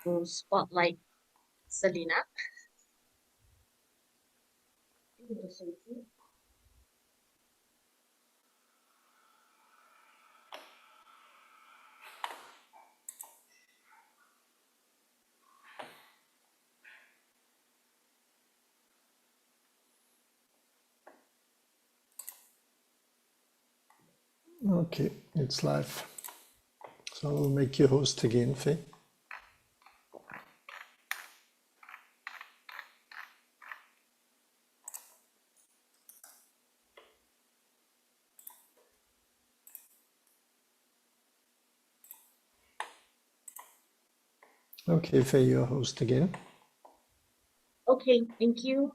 to spotlight Selena. Okay, it's live. So I'll make you host again, Faye. Okay, Faye, you're host again. Okay, thank you.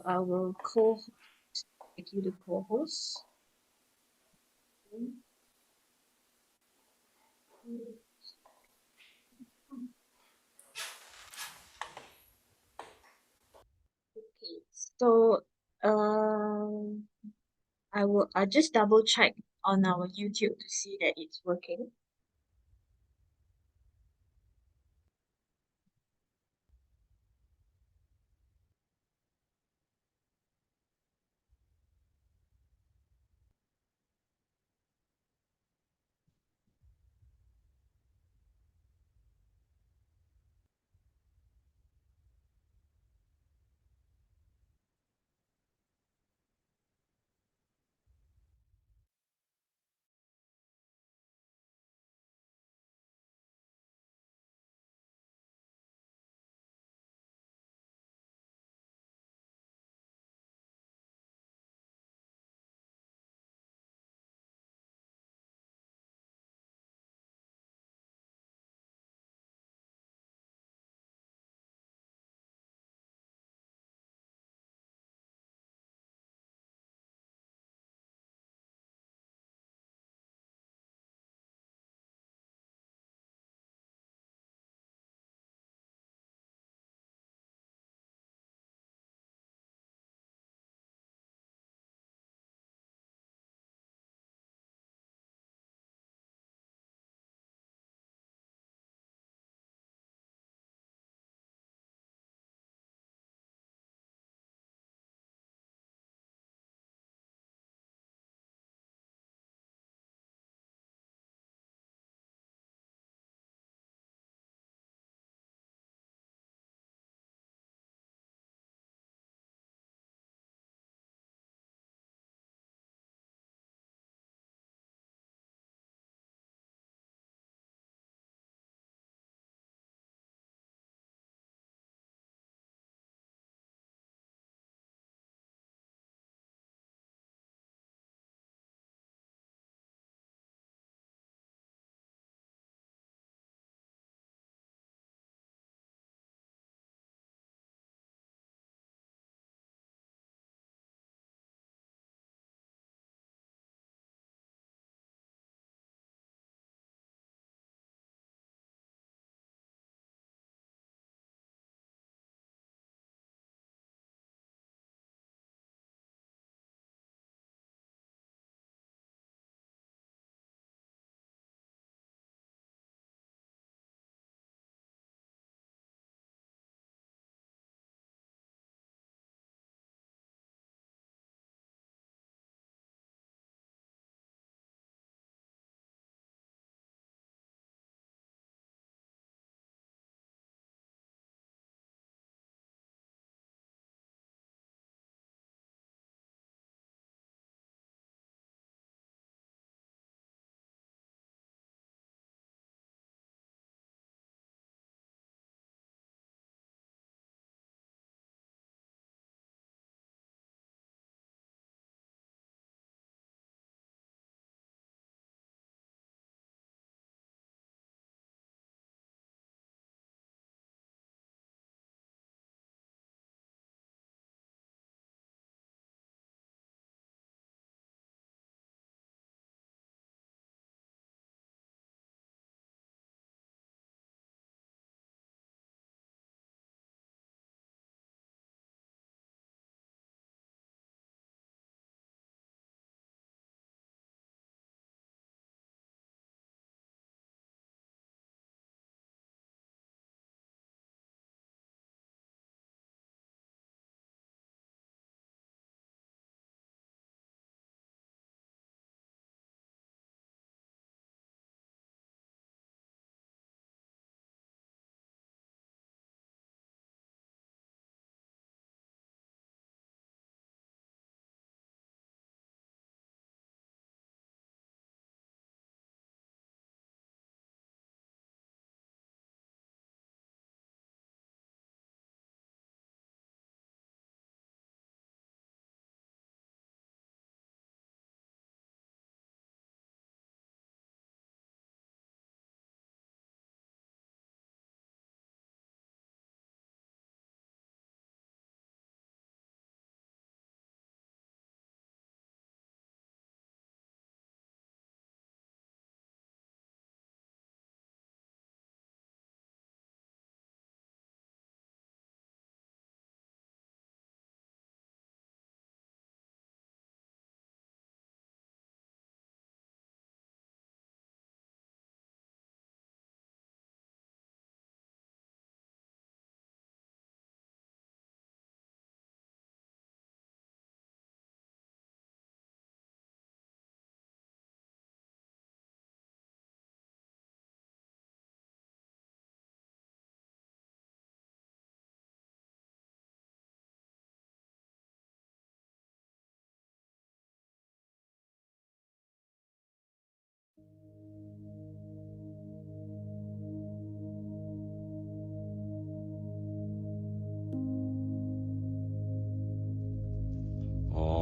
I will make you the co-host. Okay, so I just double check on our YouTube to see that it's working.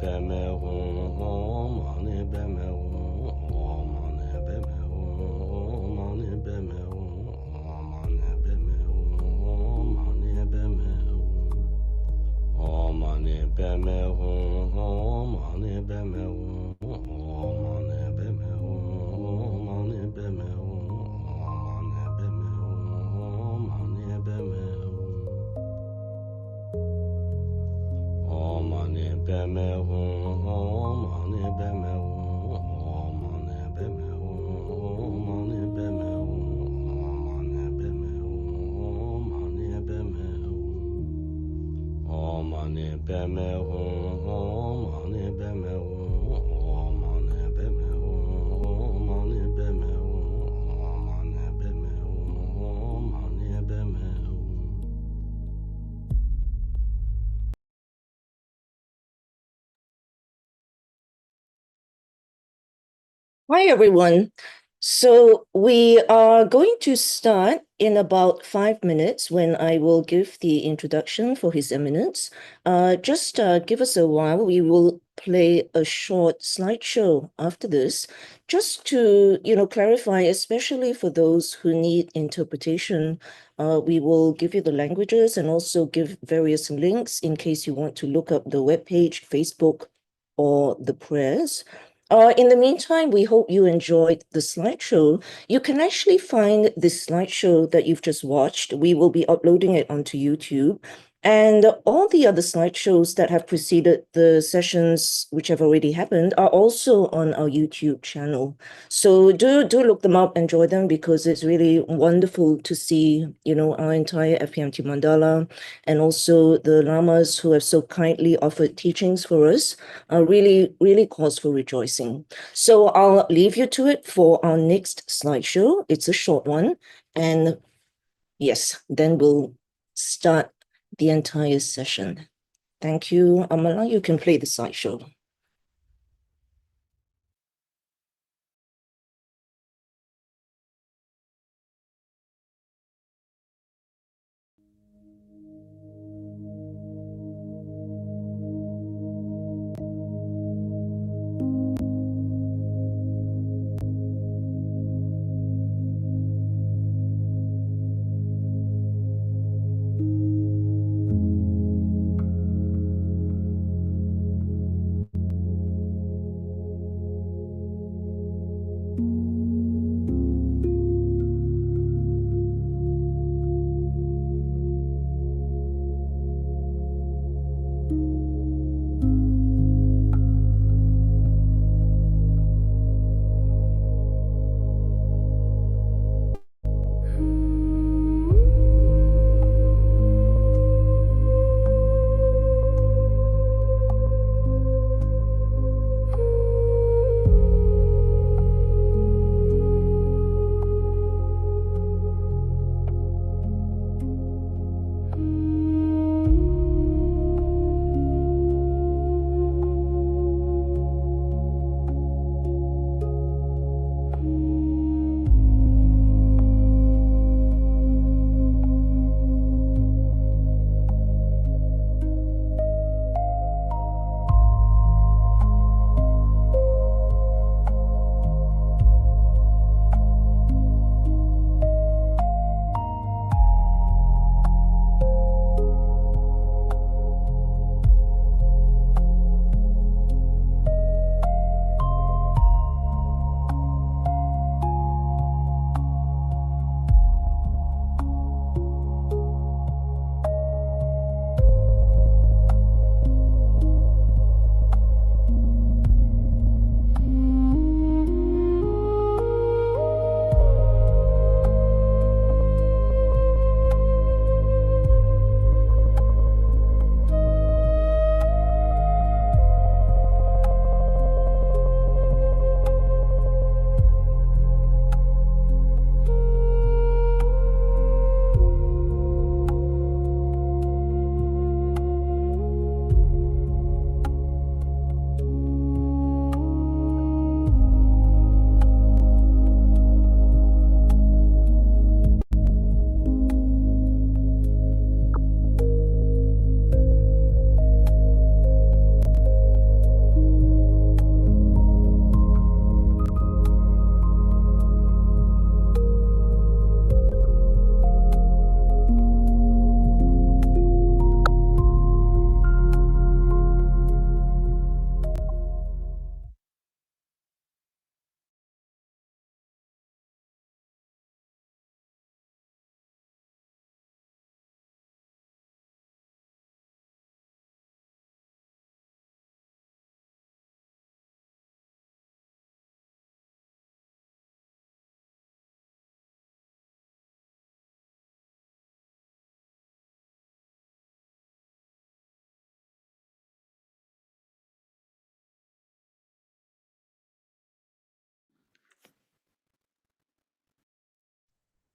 beme hum mani beme hum mani beme hum mani beme hum mani beme hum mani beme hum mani beme hum mani beme hum mani beme hum mani beme hum mani beme hum mani beme mani beme mani beme mani beme mani beme mani beme mani beme mani beme mani beme mani beme mani beme mani beme mani beme. Hi, everyone. So we are going to start in about 5 minutes when I will give the introduction for His Eminence. Just give us a while. We will play a short slideshow after this, just to, clarify, especially for those who need interpretation. We will give you the languages and also give various links in case you want to look up the webpage, Facebook, or the prayers. In the meantime, we hope you enjoyed the slideshow. You can actually find this slideshow that you've just watched. We will be uploading it onto YouTube. And all the other slideshows that have preceded the sessions, which have already happened, are also on our YouTube channel. So do look them up, enjoy them, because it's really wonderful to see, our entire FPMT mandala and also the lamas who have so kindly offered teachings for us. Really, really cause for rejoicing. So I'll leave you to it for our next slideshow. It's a short one. And yes, then we'll start the entire session. Thank you. Amala, you can play the slideshow.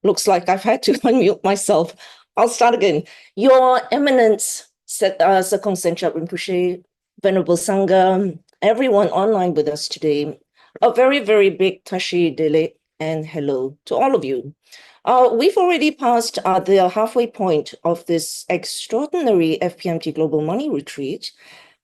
Looks like I've had to unmute myself. I'll start again. Your Eminence, Serkong Tsenshap Rinpoche, Venerable Sangha, everyone online with us today, a very, very big tashi dele and hello to all of you. We've already passed the halfway point of this extraordinary FPMT Global Money Retreat,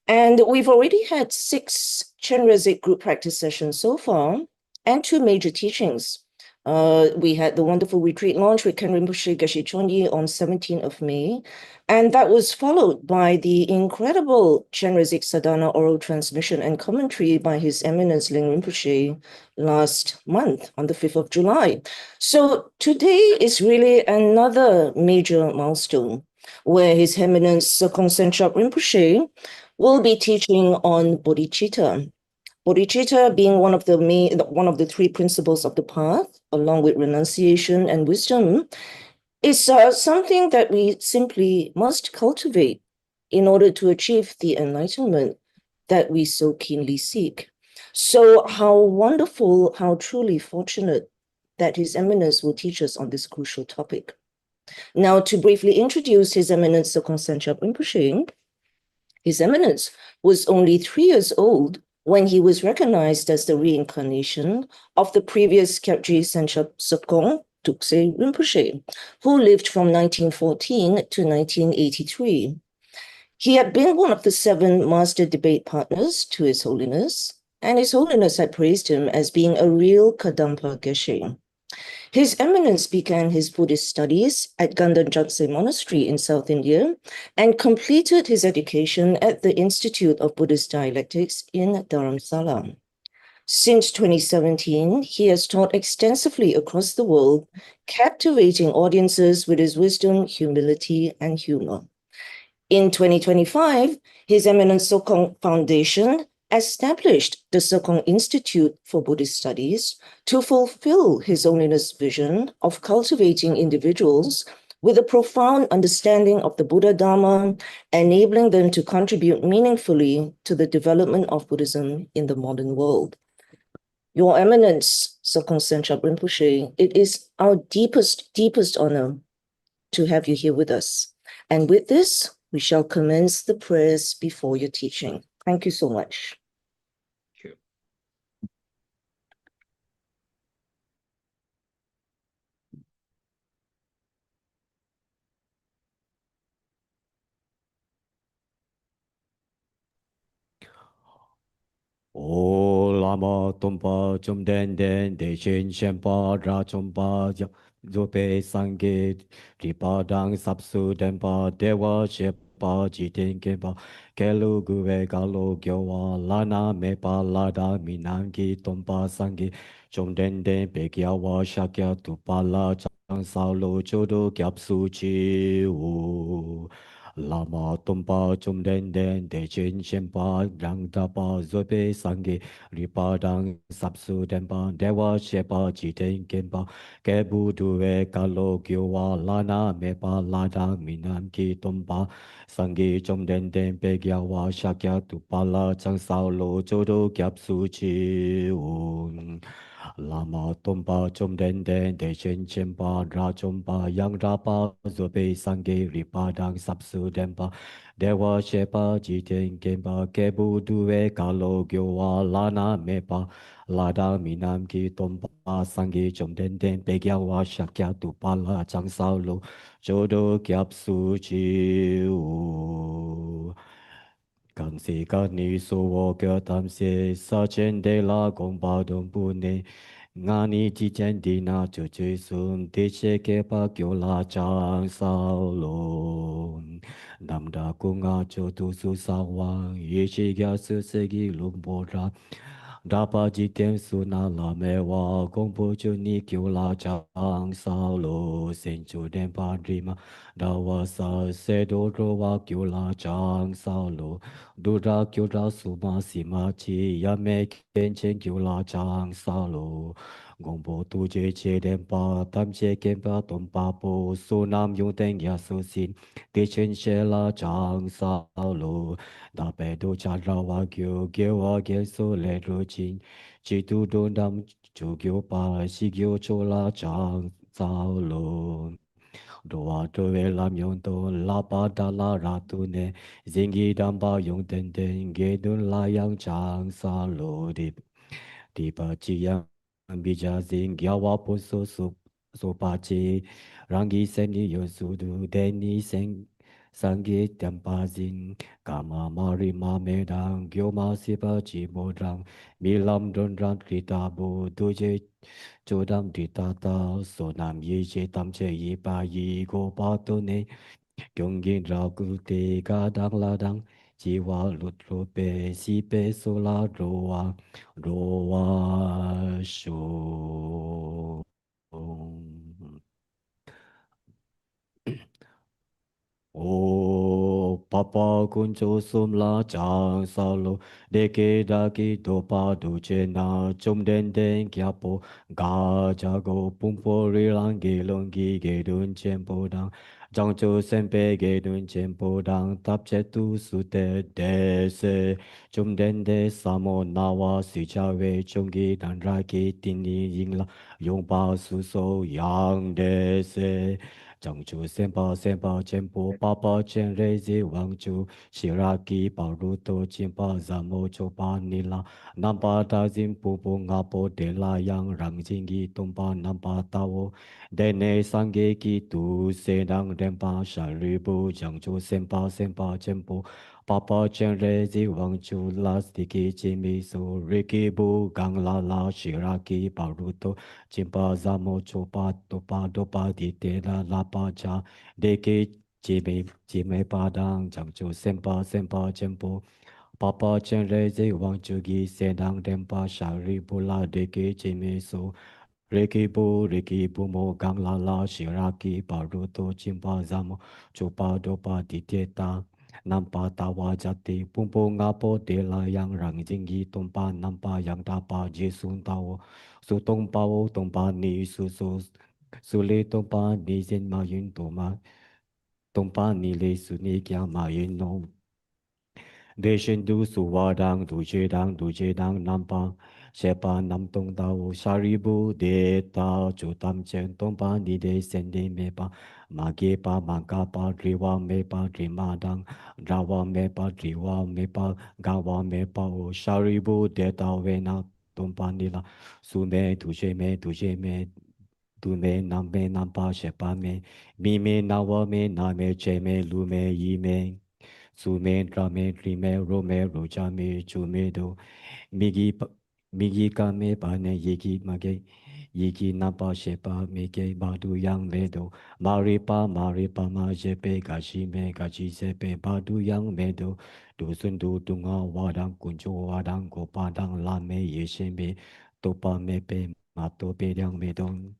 and we've already had 6 Chenrezig group practice sessions so far, and 2 major teachings. We had the wonderful retreat launch with Ken Rinpoche Geshe Chonyi on 17th of May, and that was followed by the incredible Chenrezig Sadhana oral transmission and commentary by His Eminence Ling Rinpoche last month on the 5th of July. So today is really another major milestone where His Eminence Serkong Tsenshap Rinpoche will be teaching on bodhicitta. Bodhicitta being one of the 3 principles of the path, along with renunciation and wisdom, is something that we simply must cultivate in order to achieve the enlightenment that we so keenly seek. So how wonderful, how truly fortunate that His Eminence will teach us on this crucial topic. Now, to briefly introduce His Eminence Serkong Tsenshap Rinpoche, His Eminence was only 3 years old when he was recognized as the reincarnation of the previous Kyabji Tsenshap Serkong Tukse Rinpoche, who lived from 1914 to 1983. He had been one of the 7 master debate partners to His Holiness, and His Holiness had praised him as being a real Kadampa Geshe. His Eminence began his Buddhist studies at Gandhar Monastery in South India and completed his education at the Institute of Buddhist Dialectics in Dharamsala. Since 2017, he has taught extensively across the world, captivating audiences with his wisdom, humility, and humor. In 2025, His Eminence Serkong Foundation established the Serkong Institute for Buddhist Studies to fulfill His Holiness' vision of cultivating individuals with a profound understanding of the Buddha Dharma, enabling them to contribute meaningfully to the development of Buddhism in the modern world. Your Eminence, Serkong Tsenshap Rinpoche, it is our deepest, deepest honor to have you here with us. And with this, we shall commence the prayers before your teaching. Thank you so much. O lama tumpa chum den den de shin shenpa ra chumpa zope sange ripa dang sapsu denpa dewa shepa jiten kepa kelu guve galo gyowa lana mepa lada minangi tumpa sange chum den den pekyawa shakya tupala chang saulo chodo gyapsu chi u Lama tumpa chum den den de chin shenpa dang tapa zope sangi ripa dang sapsu denpa dewa shepa jiten kenpa kebu duwe kalo gyuwa lana mepa lada minam ki tumpa sangi chum den den pe gyawa shakya tupala chang sao lo chodo gyapsu chi un Lama tumpa chum den den de chen chenpa ra chumpa yang rapa zobe sange ripa dang sapsu denpa dewa shepa jiten kenpa kebu duwe kalo gyowa lana mepa lada minam ki tumpa sange chum den den pegyawa shakya tupala chang sao lo chodo gyapsu chi u Gang si ka ni su wo kyo tam se sa chen de la gong ba dong bu ne nga ni ji chen di na chu chu sun de che ke pa kyo la chang sao lo nam da ku nga chu tu su sa wang ye chi gya su se gi lung bo ra da pa ji tem su na la me wa gong bu chu ni kyo la chang sao lo sen chu den pa ri ma da wa sa se do ro wa kyo la chang sao lo Dura kyura suma sima chi yame ken chen kyula chang sa lo. Gongpo tu je che den pa tam che ken pa tom pa po su nam yung ten ya su sin te chen she la chang sa lo. Da pe do cha ra wa kyo ge wa ge su le ru chin chi tu do nam chu kyo pa si kyo cho la chang sao lô Doa trove lam yong to la pa da la ra tu ne zingi dam ba yong ten ten ge dun la yang chang sa lo di pa chi yang bi ja zing gya wa po so pa chi rangi sen ni yo su du de ni sen sang ge tam pa zing kama ma ri ma me dang gyo ma si pa chi mo dang mi lam don ran kri ta bo tu je chỗ đam đi ta ta so nam yi che tam che yi ba yi go ba tu ne kyung yin ra gu te ga dang la dang chi wa lut ro pe si pe so la ro wa shu O papa kuncho sum la chang sa lo de ke da ki do pa du che na chum den den kya po ga cha go pum po ri lang ge long gi ge dun chen po dang jang chu sen pe ge dun chen po dang tap che tu su te de se chum den de sa mo na wa si cha we chung gi dan ra ki tin ni yin la yong pa su so yang de se Chẳng chu sen pa chen pa chen re zi wang chu shiraki pa ru to chen pa za mo cho pa ni la nam pa ta zin pu nga po de la yang rang jing gi tum pa nam pa ta wo de ne sang ge ki tu se dang dem pa sha ri bu chẳng chu sen pa chen pa chen re zi wang chu la sti ki chi mi so ri ki bu gang la shiraki pa ru to Chimpa zamo chopa topa dopa di te la pa cha de ke chi me pa dang chang chu sempa chempo papa chen re zi wang chu gi se dang dem pa sha ri bu la de ke chi me so re ki bu mo gang la shi ra ki pa ru to chimpa zamo chopa dopa di te ta nam pa ta wa ja te pum po nga po te la yang rang jing gi tom pa nam pa yang ta pa je sun ta wo su tông bao tông ba ni su lê tông ba ni gen ma yun to ma tông ba ni lê su ni kya ma yun no de shen du su wa dang du che dang nam pa she pa nam tông tao sa ri bu de ta chu tam chen tông ba ni de sen de me pa ma ge pa ma ka pa ri wa me pa ri ma dang ra wa me pa ri wa me pa ga wa me pa o sa ri bu de ta we na tông ba ni la su me tu me nam pa she pa me na me che me lu me yi me su me ra me ri me ro cha me chu me do Migi pa Migi ka me pa ne yigi na pa she pa me ke ba du yang me do ma ri pa ma je pe ga chi se pe ba du yang me do du sun du nga wa dang kun cho wa dang ko pa dang la me ye shen me to pa me pe ma to pe yang me dong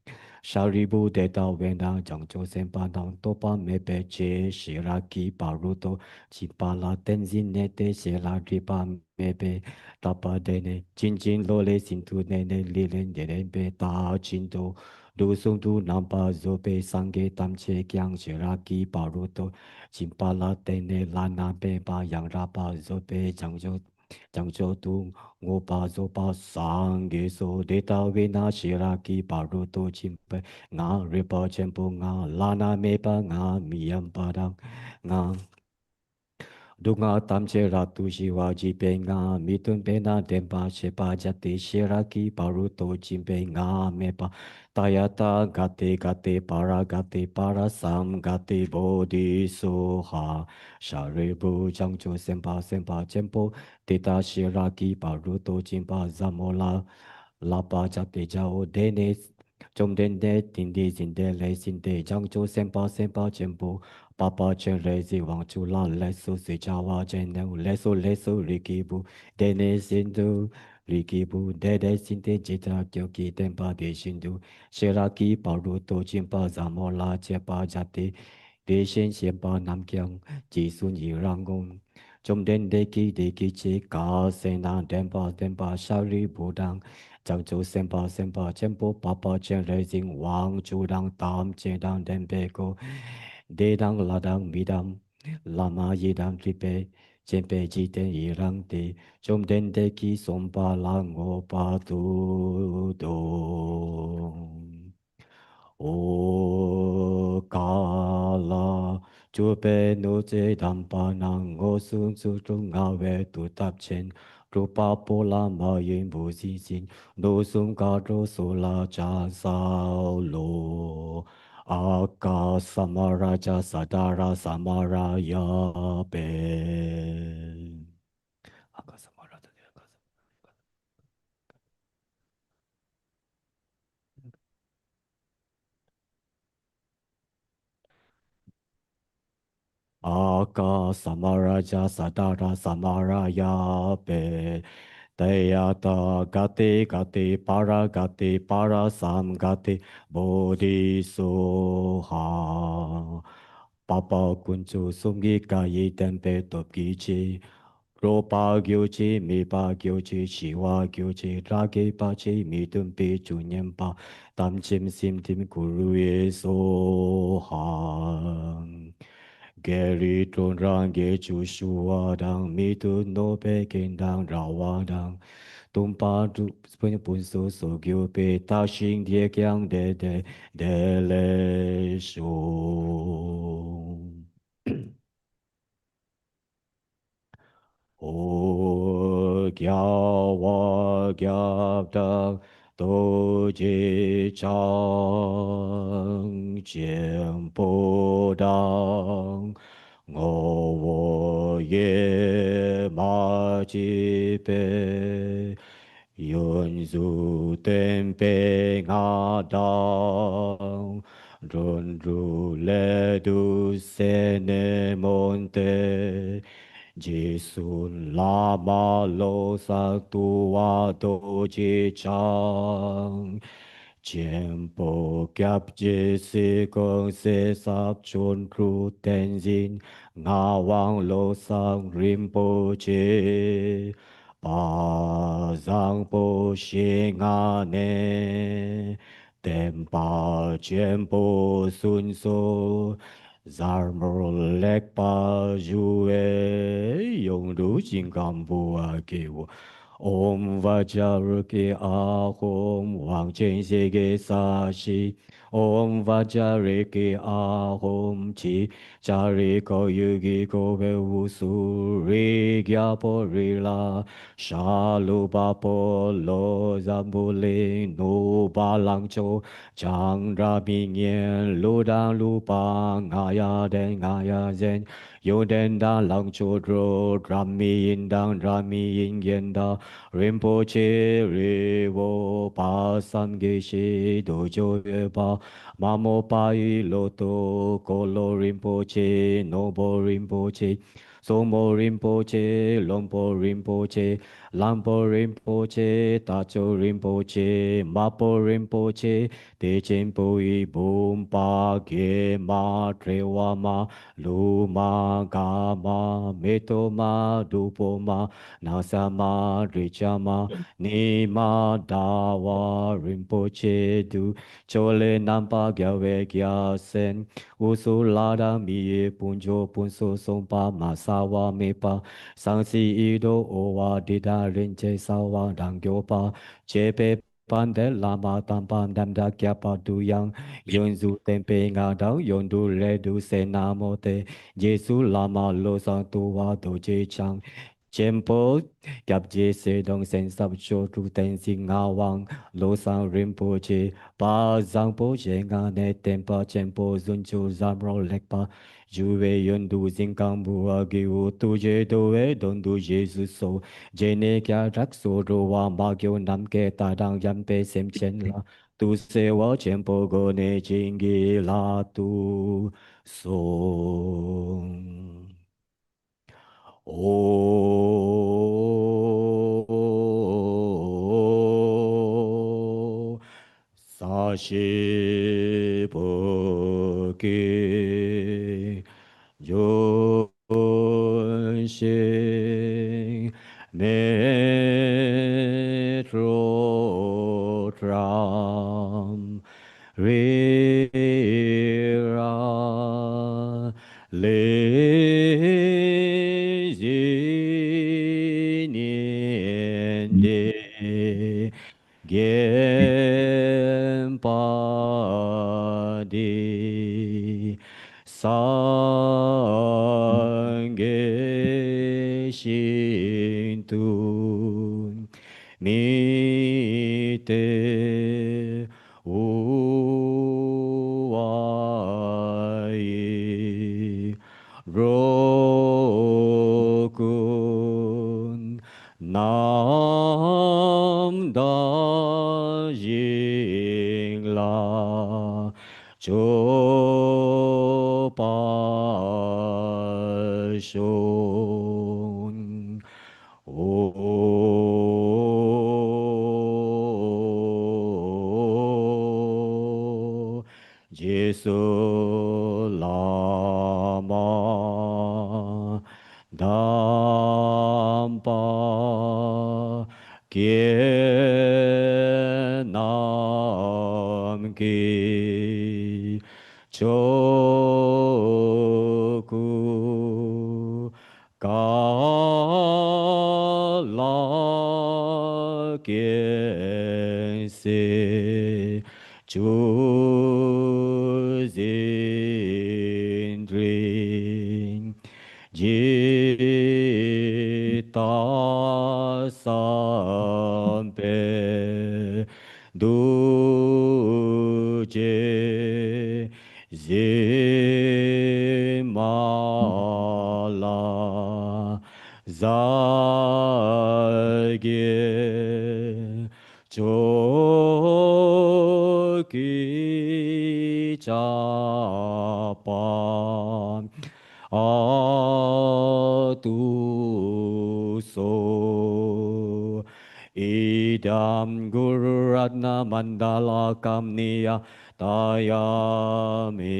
sha ri bu de da wen dang chang cho sen pa dang to pa me pe che shi ra ki pa ru to chi pa la ten zin ne te she la ri pa me pe tapa dene chin lo le sin tu ne li len de ne be ta chin do du sung tu nam pa zo pe sang ge tam che kyang che ra ki pa ru to chin pa la te ne la na pe pa yang ra pa zo pe chang jo tu ngo pa zo pa sang ge so de ta we na shi ra ki pa ru to chin pe nga re pa chen po nga la na me pa nga mi yam pa dang nga Dunga tamche ratu shiwa jipe nga mitun pena dempa shepa jati shiraki paruto jimpe nga mepa tayata gate para sam gate bodhi soha sharibu jangcho sempa jempo teta shiraki paruto jimpa zamola lapa jate jao dene trong den de tin di jin de le sin de jangcho sempa jempo Papa chen re zi wang chu la le su si cha wa chen ne le su ri ki bu de ne sin du ri ki bu de sin de ji ta kyo ki ten pa de sin du she ra ki pa ru to chin pa za mo la che pa ja te de shen xian pa nam kyang ji sun yi rang gong trong den de ki che ka se na den pa sha ri bu dang Chẳng chú xem pa chen po papa chen re jing wang chu dang tam chen dang den pe ko Đê đăng la đăng mi đăng la ma yi đăng tri pe chen pe chi ten yi rang te chom den de ki som pa la ngo pa tu do ô ca la chu pe nu chế đam pa nang ngô sung su trung ngã về tu tập trên ru pa po la ma yin bu si sin no sung ca ro su la cha sao lo aka samaraja sadara samaraya pe aka samaraja aka samaraja sadara samaraya pe Tayata gati gati para sam gati bodhi soha Papa kunchu sumgi kayi tempe topki chi Ropa gyochi mipa gyochi shiwa gyochi ragi pachi mitumpi chunyempa tamchim simtim guru e soha Geri tron rang ge chu shua dang mi tu no pe ken dang ra wa dang tum pa tu pun pun so so gyu pe ta shing die kyang de le shu ô gia wa gia da tô ji chang jian po dang ngô wo ye ma ji pe yun zu ten pe nga dang run ru le du se ne mon te Giêsu la ma lo sa tu wa do chi chang Chiêm bộ kiếp chi si công se sắp chôn kru ten zin Nga wang lo sang rim po chi Ba giang po shi nga ne Tem pa chiêm po sun so Zarmor lek pa ju e yong du jing gam bu a ge wo Om Vajraruki Ahom Wang Chen Se Ge Sa Shi Om Vajraki Ahom Chi Chari Ko Yugi Ko Ve Wu Su Ri Gya Po Ri La Sha Lu Ba Po Lo Zambu Ling Nu Ba Lang Cho Chang Ra Mi Nien Lu Dang Lu Pa Nga Ya Den Nga Ya Zen Yo Den Da Lang Cho Dro Ram Mi Yin Dang Ram Mi Yin Yen Da Rinpoche Revo Pa Sam Ge Shi Dojo Ye Pa Mamo Pa I Loto Kolo Rinpoche Nobo Rinpoche Somo Rinpoche Lompo Rinpoche Lampo Rinpoche Tacho Rinpoche Mapo Rinpoche Te Chenpo I Bum Pa Ge Ma Trewa Ma Lu Ma Ga Ma Meto Ma Dupo Ma Nasama Richama Nima Dawa Rinpoche Du Chole Nampa Gyawe Gya Sen Usulada Miye Punjo Punso Sompa Masawa Mepa Sansi Ido Owa Dida Rinche Sawa Dangyopa Chepe Pande Lama Tampam Damda Kyapa Duyang Yonzu Tempe Ngadao Yondu Redu Senamote Jesu Lama Lo Sang Tuwa Doje Chang Chempo gặp dê sê đông sen sắp cho tru tên xin nga wang lo sang rinpoche pa giang po che nga ne tempa chempo zun chu zam ro lek pa ju ve yun du zin kang bu a gi u tu je do ve don du jesu so je ne kya rak so ro wa ma gyo nam ke ta dang yam pe sem chen la tu se wa chempo go ne ching gi la tu so 오 사시보기 존신 메트로트람 리라 레지니엔데 겐파 心度弥得无碍若kun nam da yin la cho pa shon o Jesu Lama Dampa Kie Nam Ki Choku Kala Kien Se Chu Zin Drin Jita Sampe Du Je Zimala Zage Choki Chapa Atu So Idam Guru Ratna Mandala Kamniya Dayami.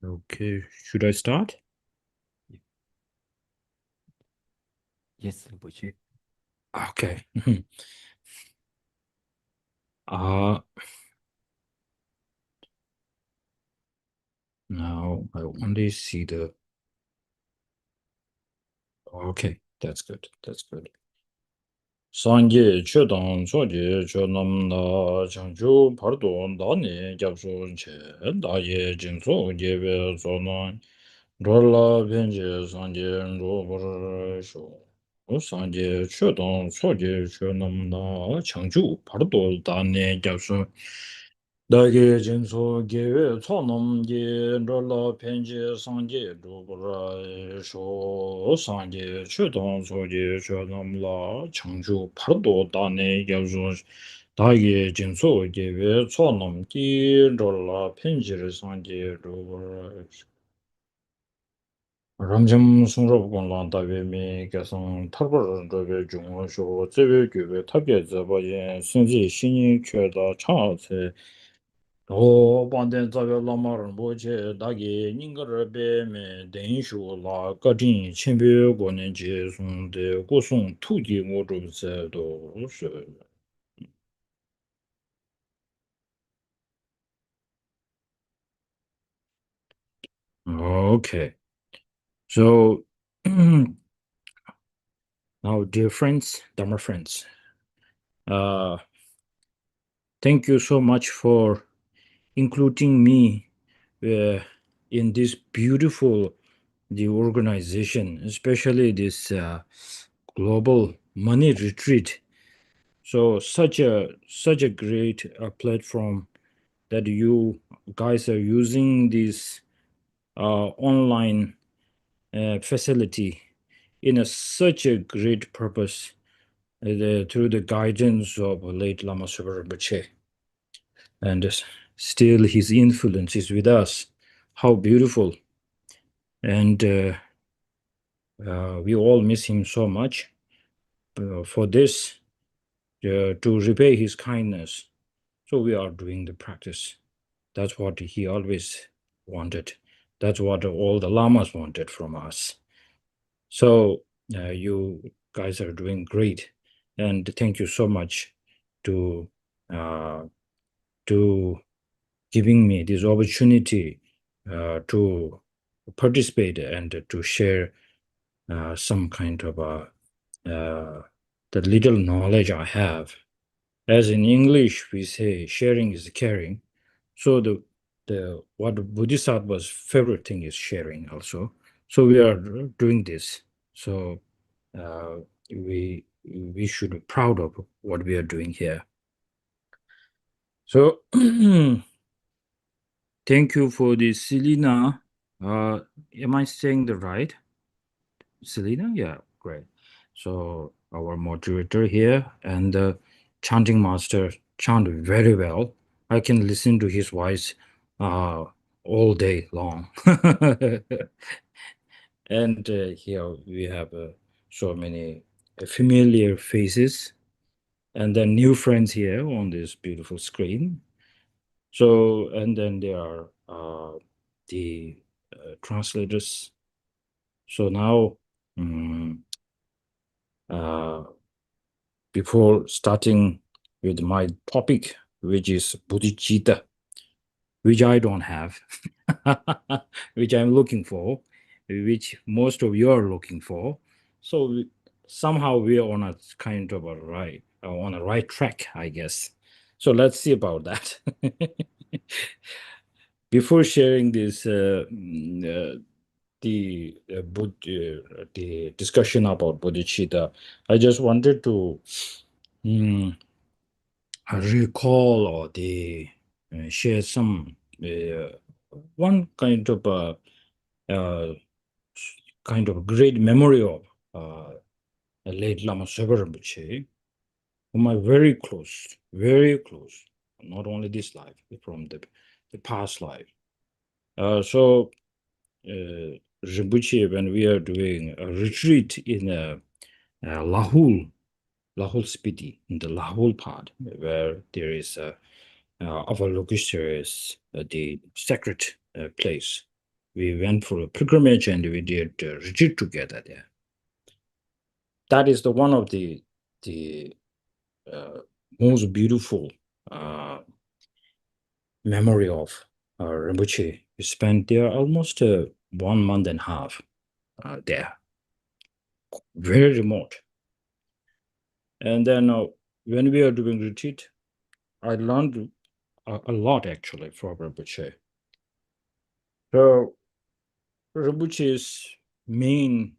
Okay, should I start? Yes, Rinpoche. Okay. uh, Now I only see the. Okay, that's good. That's good. Sanje chedan soje chonam na changju pardo dani japso che daye jingso jebe sonon rola benje sanje ro sho sanje chedan soje chonam na changju pardo dani japso 다게 진소 게외 초놈게 롤로 펜제 상제 루브라 쇼 상제 추동 소제 쇼놈라 청주 파도 다네 야주 다게 진소 게외 초놈게 롤로 펜제 상제 루브라 람점 송로부곤란 다베미 개성 탈벌 로베 중원쇼 제외 교회 탑에 잡아예 신지 신이缺的 차세 반대 자별 라마를 뭐제 다기 닝거를 배매 대인쇼라 거진 첨배고는 제송대 고송 투기 모르세도 是 Okay, so now dear friends, Dharma friends, thank you so much for including me in this beautiful the organization, especially this global money retreat. So such a great platform that you guys are using this online facility in such a great purpose through the guidance of late Lama Subar Rinpoche. And still his influence is with us. How beautiful. And we all miss him so much. For this, to repay his kindness, so we are doing the practice. That's what he always wanted. That's what all the lamas wanted from us. So you guys are doing great. And thank you so much to giving me this opportunity to participate and to share some kind of the little knowledge I have. As in English, we say sharing is caring. So the what Bodhisattva's favorite thing is sharing also. So we are doing this. So we should be proud of what we are doing here. So thank you for this, Selena. Am I saying the right? Selena? Yeah, great. So our moderator here and the chanting master chant very well. I can listen to his voice all day long. And here we have so many familiar faces and then new friends here on this beautiful screen. So, and then there are the translators. So now, before starting with my topic, which is bodhicitta, which I don't have, which I'm looking for, which most of you are looking for. So somehow we are on a kind of on a right track, I guess. So let's see about that. Before sharing this, the discussion about bodhicitta, I just wanted to recall or share some one kind of great memory of late Lama Sopa Rinpoche, whom I very close, not only this life, from the past life. So Rinpoche, when we are doing a retreat in Lahul Spiti, in the Lahul part, where there is Avalokiteshvara is the sacred place. We went for a pilgrimage and we did retreat together there. That is the one of the most beautiful memory of Rinpoche. We spent there almost 1 month and a half there, very remote. And then when we are doing retreat, I learned a lot actually from Rinpoche. So Rinpoche's main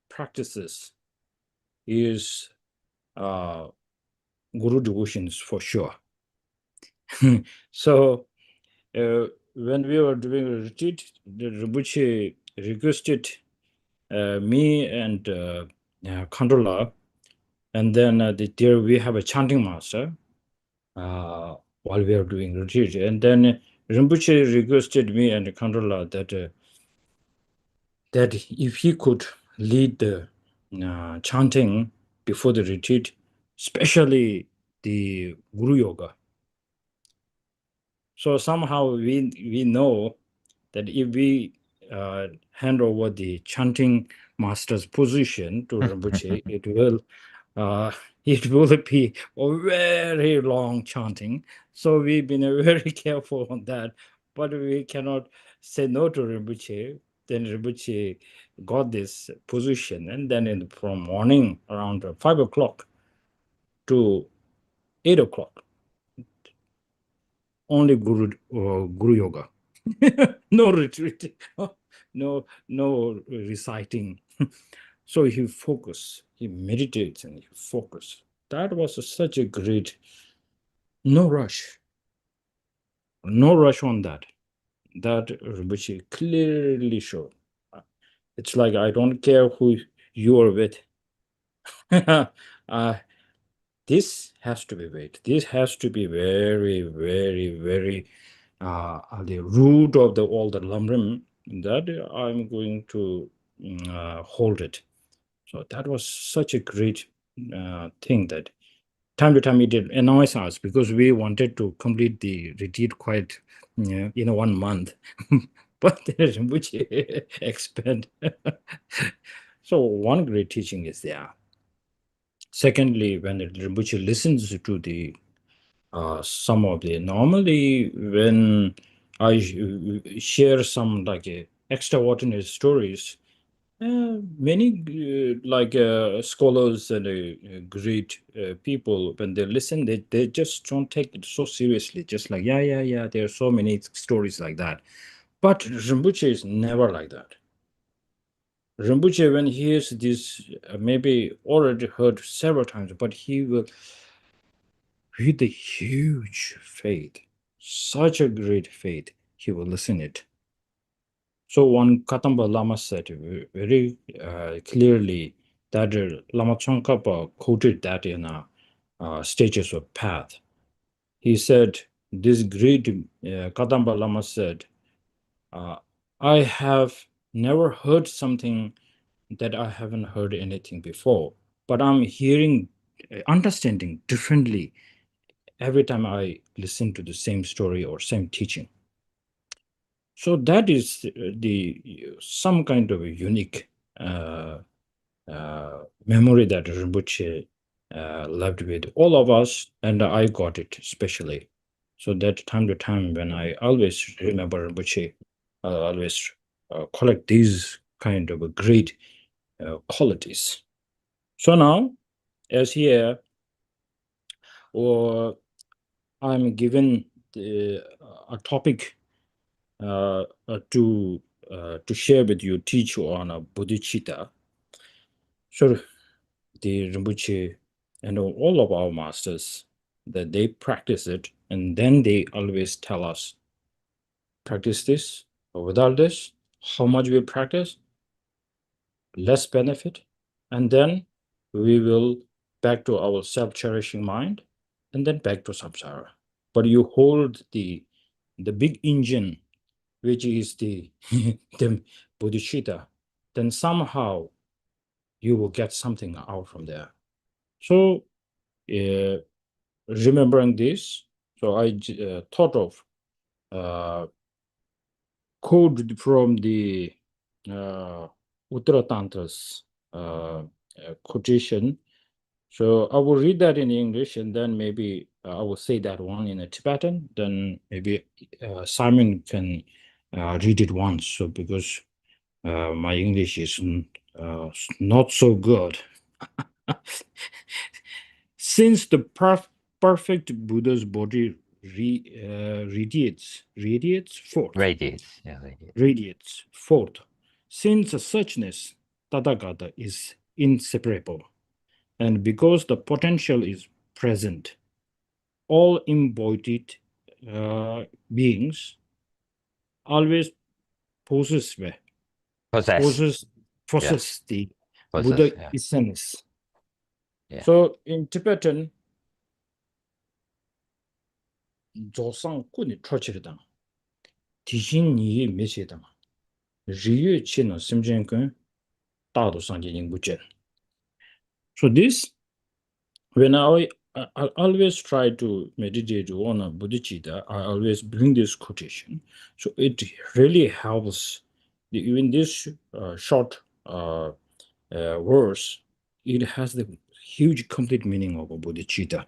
practices is guru devotions for sure. So when we were doing a retreat, the Rinpoche requested me and Khandala, and then there we have a chanting master while we are doing retreat. And then Rinpoche requested me and Khandala that if he could lead the chanting before the retreat, especially the Guru Yoga. So somehow we know that if we hand over the chanting master's position to Rinpoche, it will be a very long chanting. So we've been very careful on that, but we cannot say no to Rinpoche. Then Rinpoche got this position, and then from morning around 5 o'clock to 8 o'clock, only Guru Yoga. No retreat, no reciting. So he meditates and he focus. That was such a great, no rush on that. That Rinpoche clearly showed. It's like, I don't care who you are with. This has to be weight. This has to be very, very, very the root of all the lumbering, that I'm going to hold it. So that was such a great thing that time to time it did annoy us, because we wanted to complete the retreat quite in 1 month. But which expand. So one great teaching is there. Secondly, when Rinpoche listens to the some of the normally when I share some like extraordinary stories, many scholars and great people, when they listen, they just don't take it so seriously. Just like, yeah, there are so many stories like that. But Rinpoche is never like that. Rinpoche, when he hears this, maybe already heard several times, but he will, with a huge faith, such a great faith, he will listen it. So one Katamba Lama said very clearly that Lama Tsongkhapa quoted that in Stages of Path. He said, this great Katamba Lama said, I have never heard something that I haven't heard anything before, but I'm hearing, understanding differently every time I listen to the same story or same teaching. So that is some kind of a unique memory that Rinpoche left with all of us, and I got it especially. So that time to time when I always remember Rinpoche, I always collect these kind of great qualities. So now, as here, or I'm given a topic to share with you, teach you on bodhicitta. So the Rinpoche and all of our masters, that they practice it, and then they always tell us, practice this, or without this, how much we practice, less benefit, and then we will back to our self-cherishing mind, and then back to samsara. But you hold the big engine, which is the bodhicitta, then somehow you will get something out from there. So remembering this, so I thought of quote from the Uttara Tantra's quotation. So I will read that in English, and then maybe I will say that one in a Tibetan. Then maybe Simon can read it once. So because my English is not so good. Since the perfect Buddha's body radiates forth. Radiates forth. Since suchness, Tathagata, is inseparable, and because the potential is present, all embodied beings always possess the Buddha essence. Yeah. So in Tibetan, 조상 꾸니 초치르당 디신이 메시당 리유 치는 심정근 다도 상계 인구전. So this, when I always try to meditate on a bodhicitta, I always bring this quotation. So it really helps. Even this short verse, it has the huge complete meaning of a bodhicitta.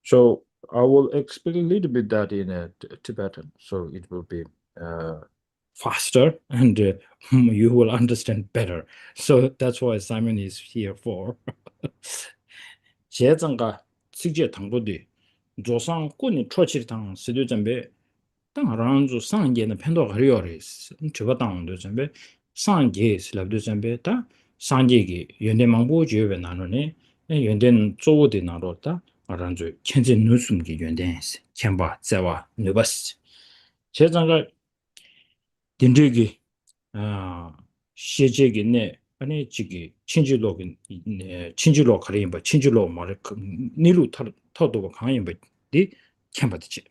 So I will explain a little bit that in Tibetan, so it will be faster and you will understand better. So that's why Simon is here for. 제장가 직제 당보디 조상 꾸니 초치당 시도 전배 당하란주 상계는 편도가 흐려레스 저거 당도 전배 상계 슬랍도 전배 다 상계기 연대망보 지역에 나누네 연대는 조어디 나로다 아란주 천재 누숨기 연대스 켐바 자와 누바스 제장가 딘데기 시제기네 아니 지기 친지로긴 친지로 가리인 바 친지로 말을 니루 터도 강인 바디 켐바지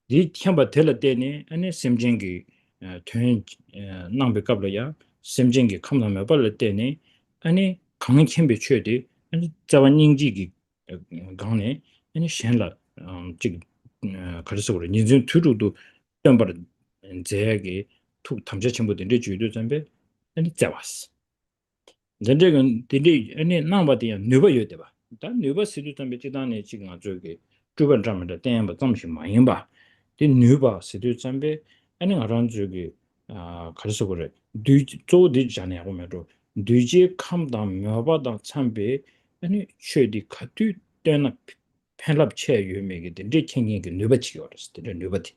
디 켐바 텔 때니 아니 심징기 튼 남백갑려야 심징기 컴나메 벌 때니 아니 강인 켐비 최디 아니 자완닝지기 강네 아니 셴라 지 그래서 우리 인진 투루도 점바를 제게 툭 탐제 친구들이 주의도 전배 아니 자왔어. 전쟁은 되게 아니 남바디야 누버요 돼봐. 다 누버 시도 좀 지단에 지금 저기 주변 점에 대한 점시 많이 봐. 이 뉴바 시도 점에 아니 알아 저기 가서 그래. 조디잖아요. 보면도 뒤지 감다 묘바다 참배 아니 쉐디 카투 때나 펜랍 체 유메게 된지 챙긴 그 뉴바치 어렸을 때 뉴바티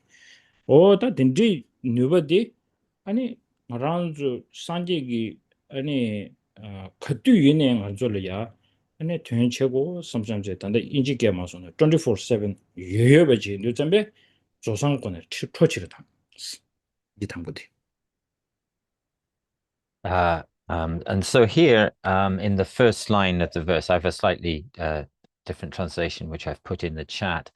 오다 된지 뉴바디 아니 마란즈 산제기 아니 카투 유네 가져려야 아니 된체고 섬섬제 단데 인지게 마서는 24/7 예여베지 뉴점에 조상권을 초치를 당 이 당부디 And so here, in the first line of the verse, I have a slightly different translation, which I've put in the chat.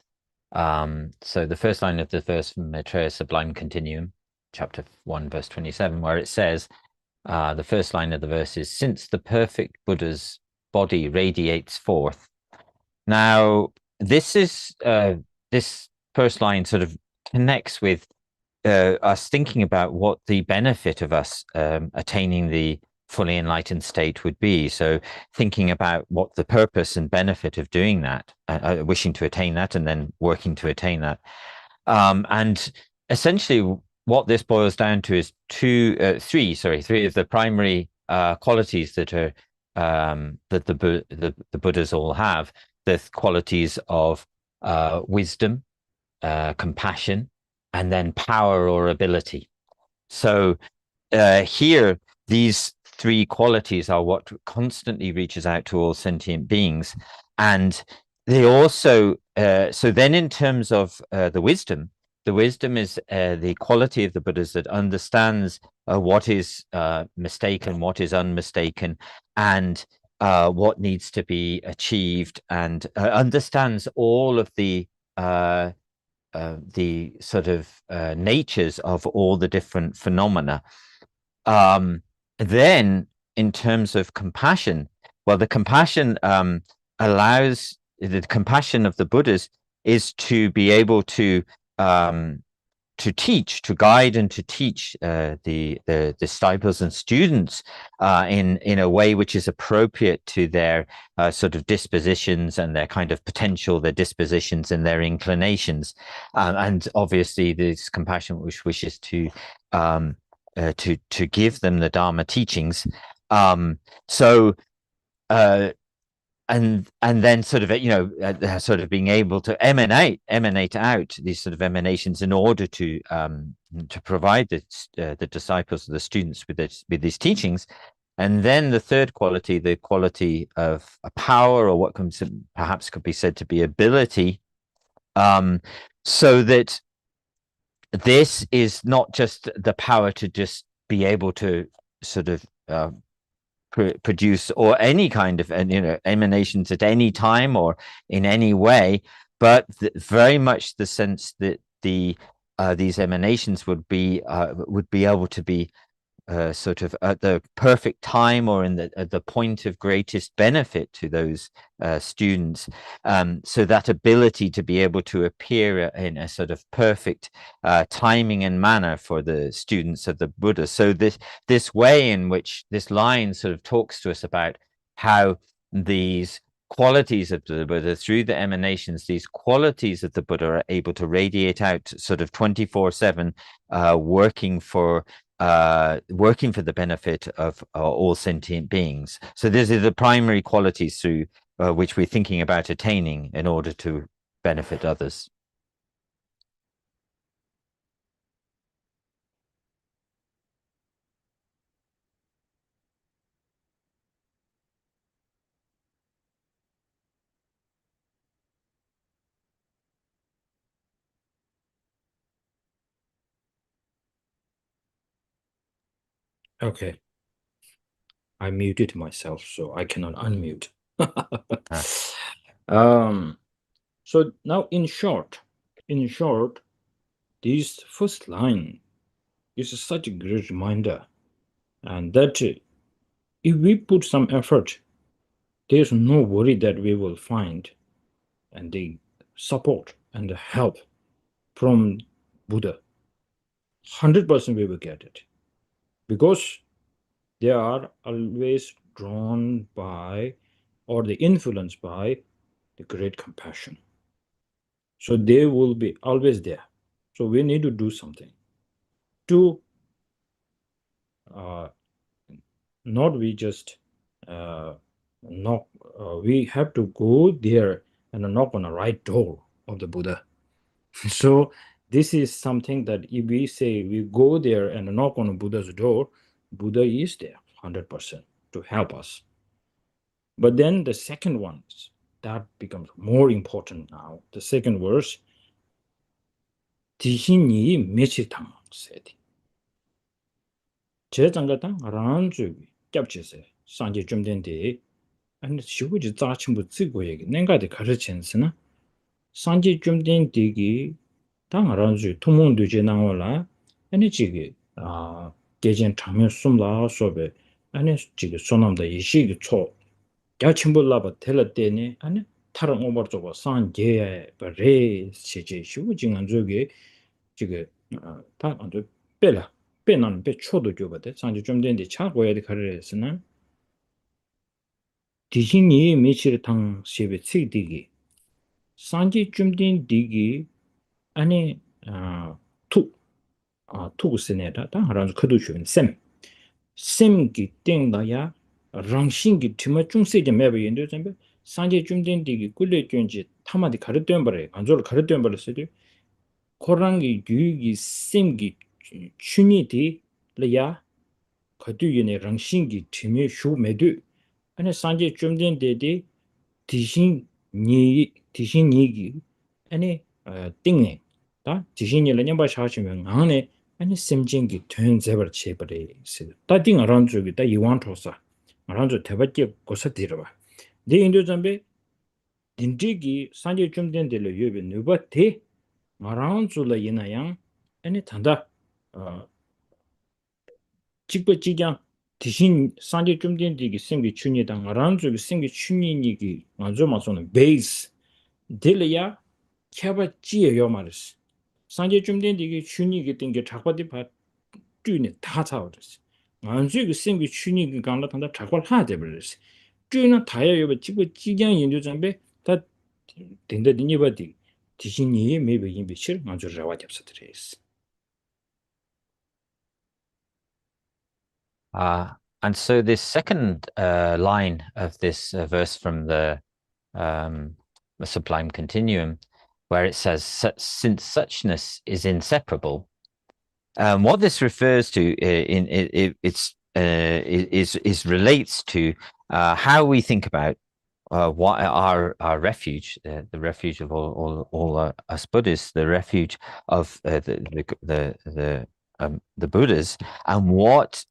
So the first line of the verse from Maitreya Sublime Continuum, chapter 1, verse 27, where it says, the first line of the verse is, since the perfect Buddha's body radiates forth. Now, this first line sort of connects with us thinking about what the benefit of us attaining the fully enlightened state would be. So thinking about what the purpose and benefit of doing that, wishing to attain that, and then working to attain that. And essentially what this boils down to is three of the primary qualities that are that the Buddhas all have. The qualities of wisdom, compassion, and then power or ability. So here, these three qualities are what constantly reaches out to all sentient beings. And they also, so then in terms of the wisdom is the quality of the Buddhas that understands what is mistaken, what is unmistaken, and what needs to be achieved, and understands all of the sort of natures of all the different phenomena. Then in terms of compassion, well, the compassion allows, the compassion of the Buddhas is to be able to teach, to guide and to teach the disciples and students in a way which is appropriate to their sort of dispositions and their kind of potential, their dispositions and their inclinations. And obviously this compassion which wishes to give them the Dharma teachings. And then sort of sort of being able to emanate out these sort of emanations in order to provide the disciples, the students with these teachings. And then the third quality, the quality of a power, or what perhaps could be said to be ability, so that this is not just the power to just be able to sort of produce or any kind of emanations at any time or in any way, but very much the sense that these emanations would be able to be sort of at the perfect time or at the point of greatest benefit to those students. So that ability to be able to appear in a sort of perfect timing and manner for the students of the Buddha. So this way in which this line sort of talks to us about how these qualities of the Buddha, through the emanations, these qualities of the Buddha are able to radiate out sort of 24/7, working for the benefit of all sentient beings. So these are the primary qualities through which we're thinking about attaining in order to benefit others. Okay. I muted myself, so I cannot unmute. So now in short, this first line is such a great reminder, and that if we put some effort, there's no worry that we will find and the support and the help from Buddha. 100% we will get it, because they are always drawn by or the influenced by the great compassion. So they will be always there. So we need to do something to not we just knock. We have to go there and knock on the right door of the Buddha. So this is something that if we say we go there and knock on Buddha's door, Buddha is there 100% to help us. But then the second one, that becomes more important now. The second verse, 디신이 메치탕 세디. 제장가당 란주기 짭치세 산지 좀 된데 아니 시부지 자침부 찍고 얘기 내가데 가르친스나 산지 좀 된디기 당 란주 통문도제 나올라 아니 지기 계전 장면 숨라 소베 아니 지기 소남다 이시기 초 야침불라바 텔라데니 아니 타랑 오버저고 산게 버레 시제 시부징한 저기 지금 다 아주 빼라 빼는 빼 초도 줘봐대 산지 좀 된데 차고야 돼 가르랬으나 디신이 미치를 당 시베 찌디기 산지 좀 된 디기 아니 투구스네다 다 하라서 그도 주는 셈기 땡다야 랑신기 팀아 중세제 매버 연도 점be 산지 좀 된 디기 꿀레 쩐지 타마디 가르된 버래 간조를 가르된 버렸어요 코랑기 유기 셈기 춘이디 레야 거두이네 랑신기 팀의 쇼메드 아니 산지 좀 된 데디 디신니기 아니 띵네 다 디신이를 냠바 샤시면 안에 아니 셈진기 된 제벌 체벌에 있어 다띵 아란주기 다 이완토사 아란주 대받게 고사디르바 네 인도 잠베 딘디기 산지 좀 된 데를 유비 누바테 아란주라 이나양 아니 단다 직버지장 디신 산지 좀 된 데기 셈기 춘이당 아란주기 셈기 춘이니기 아주마소는 베이스 딜이야 캬바 지에요 말이스 산지 좀 된 데기 춘이기 땡게 작바디 바 쭈네 다 차오르스 안주기 셈기 춘이기 간다 단다 작발 하데 버리스 쭈나 다야요 직버지장 연주 잠베 다 된다디니 바디 디신이 매베 임비실 만주 라와 잡사드레스 And so this second line of this verse from the Sublime Continuum, where it says, "Since suchness is inseparable," what this refers to relates to how we think about what our refuge, the refuge of all us Buddhists, the refuge of the Buddhas, and what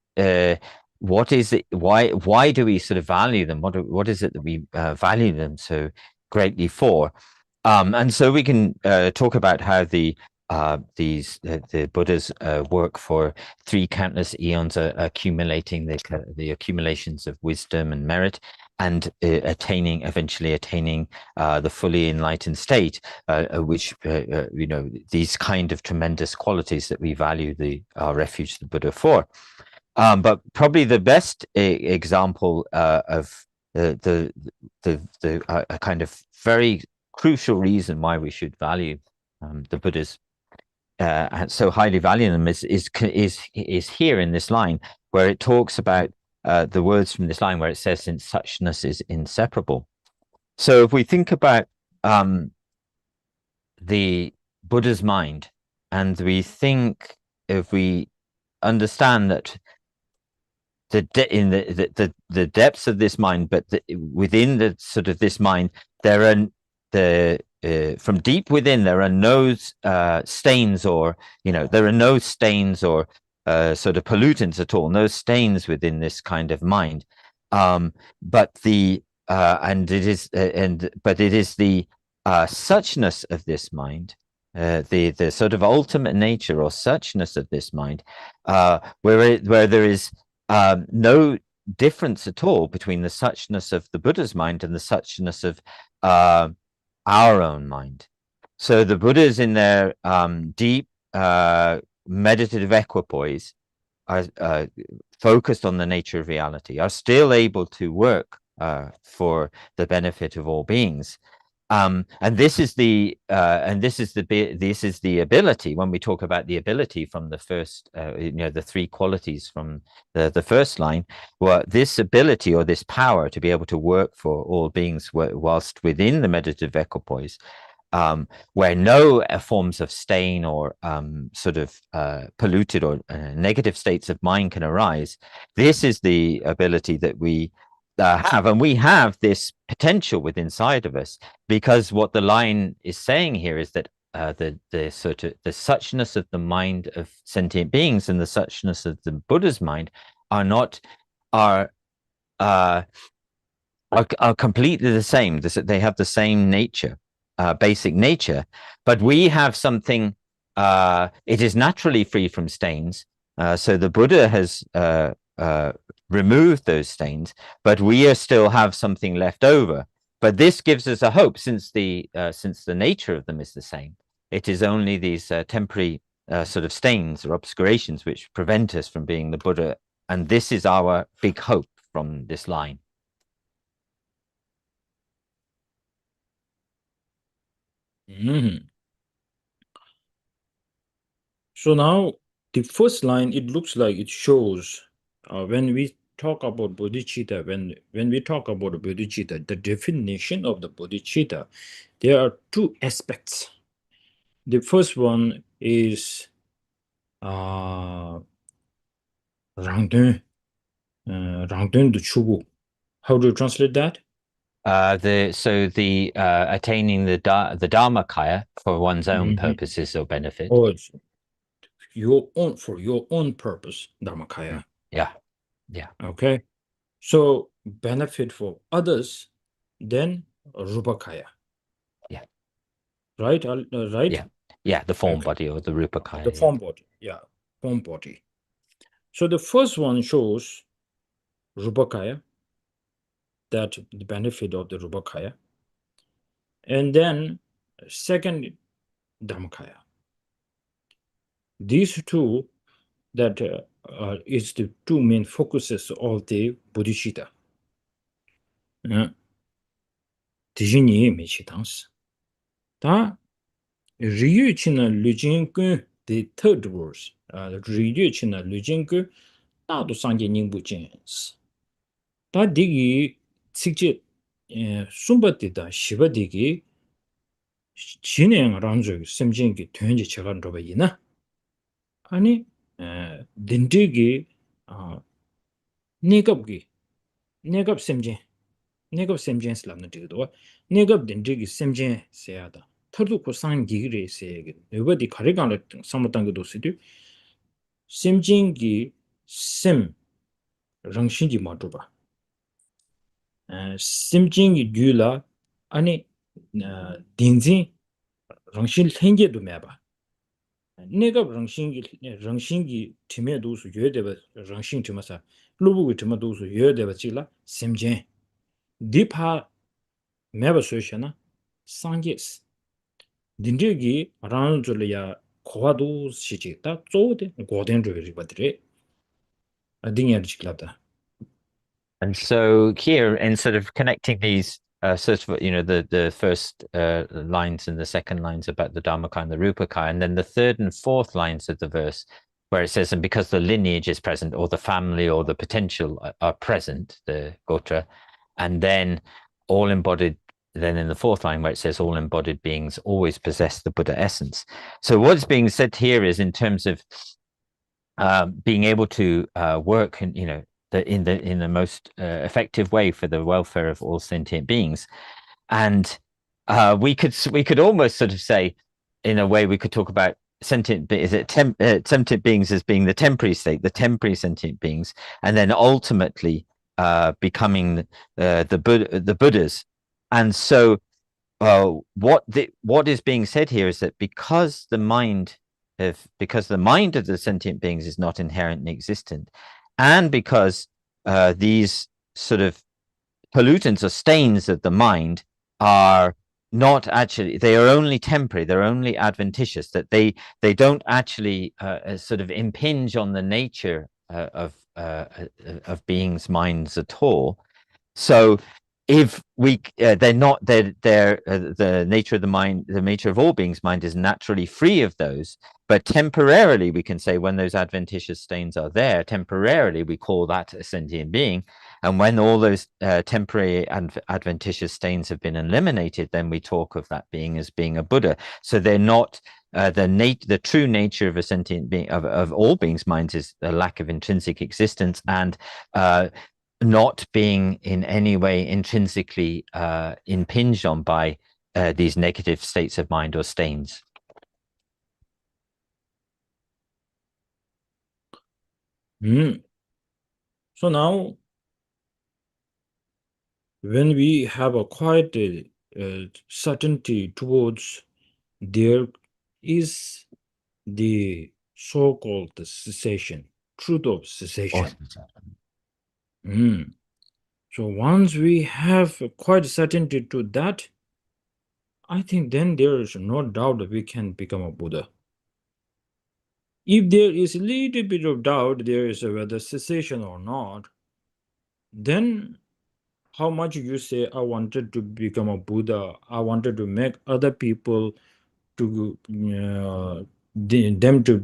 is it? Why do we sort of value them? What is it that we value them so greatly for? And so we can talk about how the Buddhas work for 3 countless eons, accumulating the accumulations of wisdom and merit, and eventually attaining the fully enlightened state, which these kind of tremendous qualities that we value our refuge, the Buddha, for. But probably the best example of the kind of very crucial reason why we should value the Buddhas so highly value them is here in this line, where it talks about the words from this line where it says, "Since suchness is inseparable." So if we think about the Buddha's mind, and if we understand that in the depths of this mind, but within the sort of this mind, there are from deep within there are no stains, or there are no stains or sort of pollutants at all, no stains within this kind of mind. But it is the suchness of this mind, the sort of ultimate nature or suchness of this mind, where there is no difference at all between the suchness of the Buddha's mind and the suchness of our own mind. So the Buddhas, in their deep meditative equipoise, are focused on the nature of reality, are still able to work for the benefit of all beings. And this is the ability when we talk about the ability from the first, the three qualities from the first line. Well, this ability or this power to be able to work for all beings whilst within the meditative equipoise, where no forms of stain or polluted or negative states of mind can arise. This is the ability that we have, and we have this potential within inside of us, because what the line is saying here is that the suchness of the mind of sentient beings and the suchness of the Buddha's mind are completely the same. They have the same nature, basic nature, but we have something. It is naturally free from stains. So the Buddha has removed those stains, but we still have something left over. But this gives us a hope, since the nature of them is the same. It is only these temporary sort of stains or obscurations which prevent us from being the Buddha, and this is our big hope from this line. So now the first line, it looks like it shows when we talk about bodhicitta, when we talk about bodhicitta, the definition of the bodhicitta, there are two aspects. The first one is Rangdun the Chubu. How do you translate that? Attaining the Dharmakaya for one's own purposes or benefit. Or for your own purpose, Dharmakaya. Yeah. Okay. So benefit for others, then Rupakaya. Yeah. Right? Right? Yeah, the form body or the Rupakaya. The form body. Yeah, form body. So the first one shows Rupakaya, that the benefit of the Rupakaya. And then second, Dhammakaya. These two, that is the two main focuses of the bodhicitta. Tijini mechitangs. Ta Ryu China Lujinku, the third verse. Ryu China Lujinku, Tado Sanje Ningbu Jens. Ta digi Tsikje Sumbatida Shiva digi Chineng Ranzo Simjingi Tunji Chagan Robayina. Ani Dindigi Negabgi Negab Simjin. Negab Simjin Slavna Digdo. Negab Dindigi Simjin Seada. Third Kosan Gigri say, nobody Karigan Samatanga dosidu. Simjingi Sim Rangshinji Matuba. Simjingi Dula Ani Dinzin Rangshin Tengi do Maba. Negab Rangshingi Timedos Yodeva Rangshin Timasa, Lubu Timados Yodeva Chila, Simjin. Deepa Meba Soshana, Sanges. Dindigi Ranzulia Koadu Shichita, Zode, Gordon Ribatri. A dingy. And so here, in sort of connecting these the first lines and the second lines about the Dharmakaya and the Rupakaya, and then the third and fourth lines of the verse, where it says, and because the lineage is present, or the family or the potential are present, the Gotra, and then all embodied, then in the fourth line where it says all embodied beings always possess the Buddha essence. So what's being said here is in terms of being able to work in the most effective way for the welfare of all sentient beings. And we could almost sort of say, in a way, we could talk about sentient beings as being the temporary state, the temporary sentient beings, and then ultimately becoming the Buddhas. And so what is being said here is that because the mind of the sentient beings is not inherently existent, and because these sort of pollutants or stains of the mind are not actually, they are only temporary, they're only adventitious, that they don't actually sort of impinge on the nature of beings' minds at all. So if we they're not the nature of the mind, the nature of all beings' mind is naturally free of those, but temporarily we can say when those adventitious stains are there, temporarily we call that a sentient being, and when all those temporary adventitious stains have been eliminated, then we talk of that being as being a Buddha. So they're not the true nature of a sentient being, of all beings' minds, is a lack of intrinsic existence and not being in any way intrinsically impinged on by these negative states of mind or stains. So now, when we have a quiet certainty towards there is the so-called cessation, truth of cessation. So once we have quite certainty to that, I think then there is no doubt that we can become a Buddha. If there is a little bit of doubt, there is whether cessation or not, then how much you say, I wanted to become a Buddha, I wanted to make other people to them to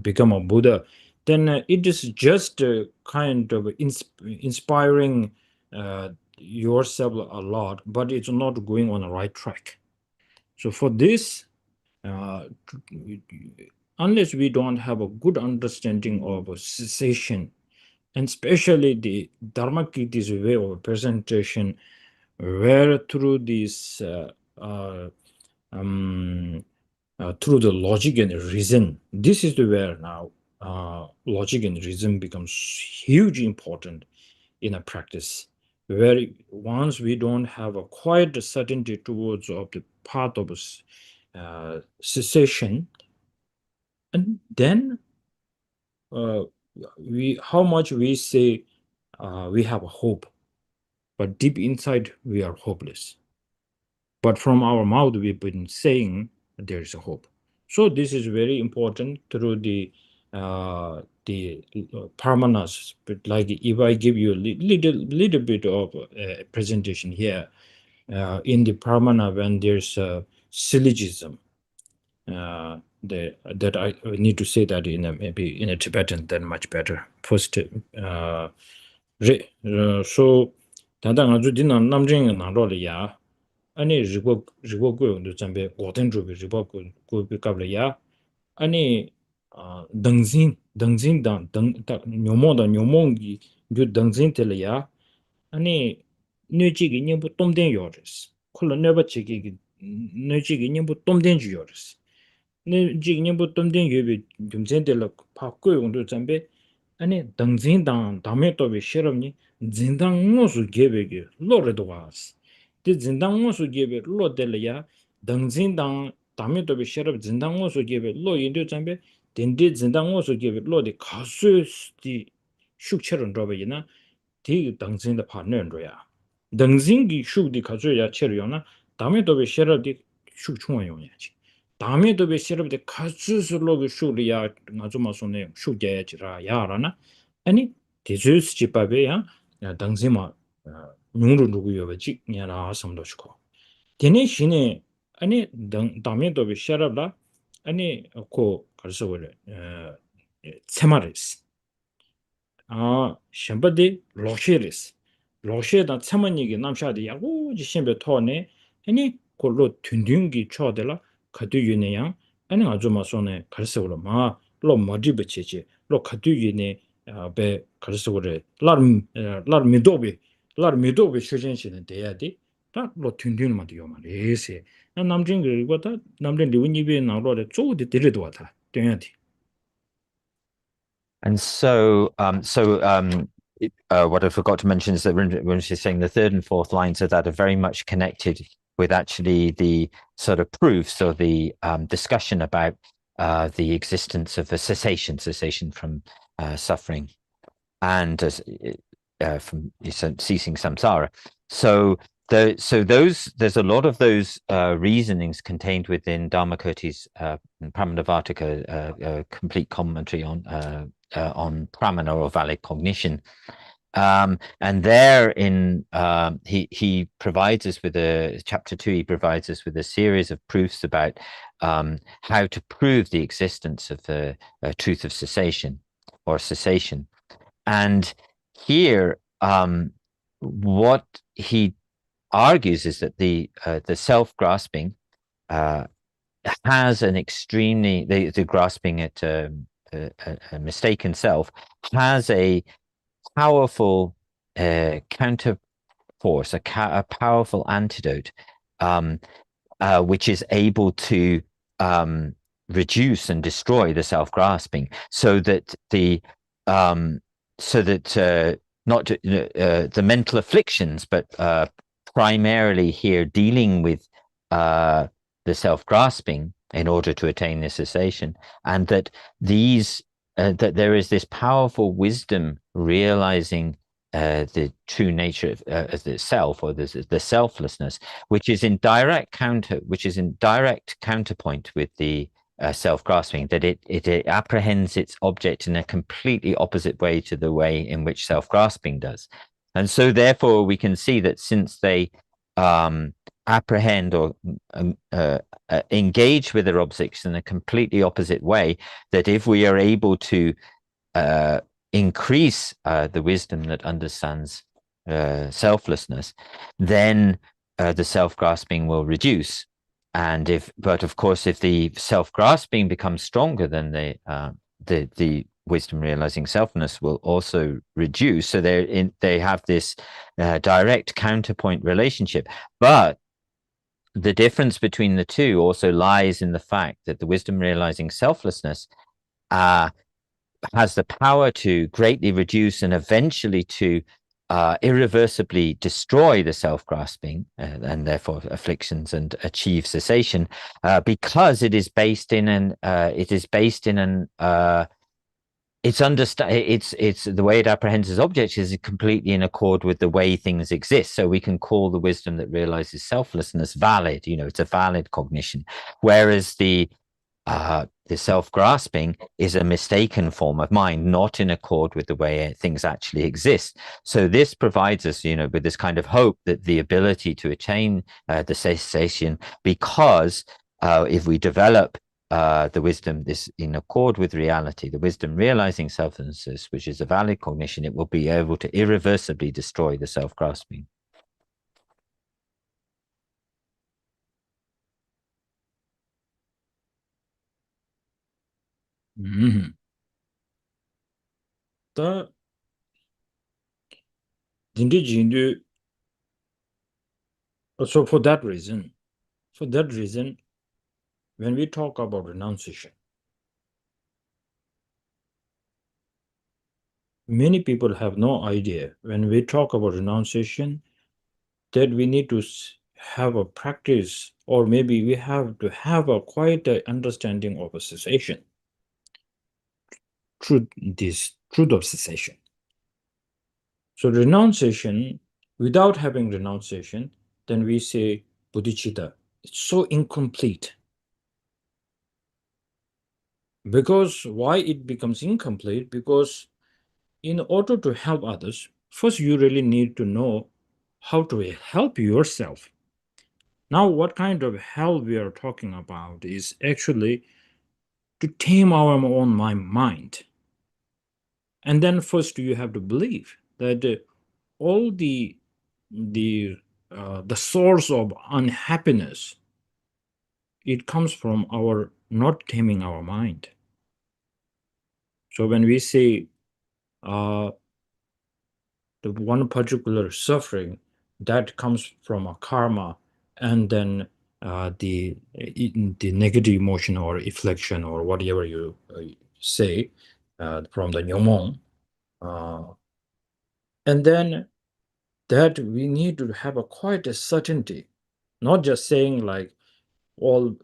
become a Buddha, then it is just kind of inspiring yourself a lot, but it's not going on the right track. So for this, unless we don't have a good understanding of cessation, and especially the Dharmakirti's way of presentation, where through this through the logic and reason, this is where now logic and reason becomes hugely important in a practice, where once we don't have a quiet certainty towards of the path of cessation, and then how much we say we have a hope, but deep inside we are hopeless. But from our mouth we've been saying there is a hope. So this is very important through the paramanas. But like if I give you a little bit of a presentation here, in the paramana, when there's a syllogism, that I need to say that in maybe in a Tibetan, then much better. First, so tanda ngaju dina namjing nangro le ya, ani ribo go ndo zambe goten rubi ribo go be kable ya, ani dangzin dang nyomo da nyomo gi gyu dangzin tele ya, ani nöji gi nyembu tomden yores, kula nöba chigi gi nöji gi nyembu tomden ju yores. 네 지금부 tomden yubi dumzendela pakko yongdo zambe ane dangzin dang dame tobe sherabni zindang ngosu gebege loredo was de zindang ngosu gebe lo dele ya dangzin dang dame tobe sherab zindang ngosu gebe lo yindo zambe dende zindang ngosu gebe lo de kasu di shukcheron robe yina di dangzin da partner ro ya dangzin gi shuk di kasu ya cher yona dame tobe sherab di shuk chungwa yong ya chi 다음에 또 베시럽데 카츠스로그 슈리아 나주마소네 슈게지라 야라나 아니 디즈스 집밥에야 당시마 누르 누구여지 냐라 섬도시고 데네 신에 아니 다음에 또 베시럽라 아니 고 가르쳐 버려 세마레스 셴바데 로셰레스 로셰다 세마니게 남샤데 야고지 셴베 토네 아니 골로 튠튠기 쳐들라 카드 유네양 아니 아주마 손에 가르쳐로 마로 머디베체체 로 카드 유네 베 가르쳐로 라 미도베 쇼젠시는 돼야지 다로 튠튠만 돼요 말이세 남진 그리고 다 남진 리운이베 나로래 쪼데 데려도 왔다 돼야지. And so, what I forgot to mention is that when she's saying the third and fourth lines of that are very much connected with actually the sort of proofs or the discussion about the existence of a cessation from suffering and from ceasing samsara. So there's a lot of those reasonings contained within Dharmakirti's Pramanavartika, complete commentary on pramana or valid cognition. And there he provides us with chapter 2, he provides us with a series of proofs about how to prove the existence of the truth of cessation or cessation. And here, what he argues is that the self-grasping has an extremely, the grasping at a mistaken self has a powerful counter force, a powerful antidote, which is able to reduce and destroy the self-grasping, so that not the mental afflictions, but primarily here dealing with the self-grasping in order to attain this cessation, and that that there is this powerful wisdom realizing the true nature of the self, or the selflessness, which is in direct counterpoint with the self-grasping, that it apprehends its object in a completely opposite way to the way in which self-grasping does. And so therefore we can see that since they apprehend or engage with their objects in a completely opposite way, that if we are able to increase the wisdom that understands selflessness, then the self-grasping will reduce. But of course, if the self-grasping becomes stronger, then the wisdom realizing selfness will also reduce. So they have this direct counterpoint relationship. But the difference between the two also lies in the fact that the wisdom realizing selflessness has the power to greatly reduce and eventually to irreversibly destroy the self-grasping and therefore afflictions, and achieve cessation, because it is based in it's the way it apprehends its objects is completely in accord with the way things exist. So we can call the wisdom that realizes selflessness valid. It's a valid cognition, whereas the self-grasping is a mistaken form of mind, not in accord with the way things actually exist. So this provides us, with this kind of hope that the ability to attain the cessation, because if we develop the wisdom this in accord with reality, the wisdom realizing selflessness, which is a valid cognition, it will be able to irreversibly destroy the self-grasping. So for that reason, when we talk about renunciation, many people have no idea when we talk about renunciation that we need to have a practice, or maybe we have to have a quite understanding of a cessation, this truth of cessation. So renunciation, without having renunciation, then we say bodhicitta. It's so incomplete. Because why it becomes incomplete? Because in order to help others, first you really need to know how to help yourself. Now, what kind of help we are talking about is actually to tame our own mind. And then first you have to believe that all the source of unhappiness, it comes from our not taming our mind. So when we say the one particular suffering that comes from a karma, and then the negative emotion or affliction or whatever you say from the nyomon, and then that we need to have a quite a certainty, not just saying like all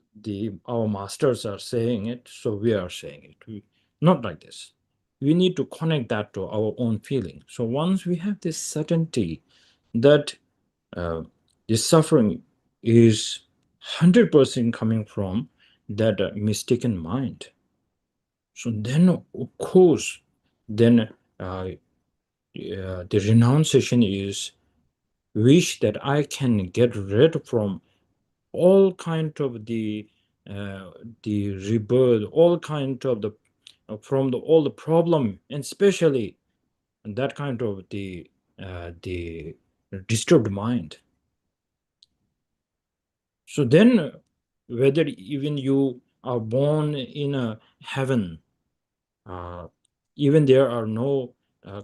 our masters are saying it, so we are saying it. Not like this. We need to connect that to our own feeling. So once we have this certainty that this suffering is 100% coming from that mistaken mind, so then of course, then the renunciation is wish that I can get rid from all kind of the rebirth, all kind of the from all the problem, and especially that kind of the disturbed mind. So then, whether even you are born in a heaven, even there are no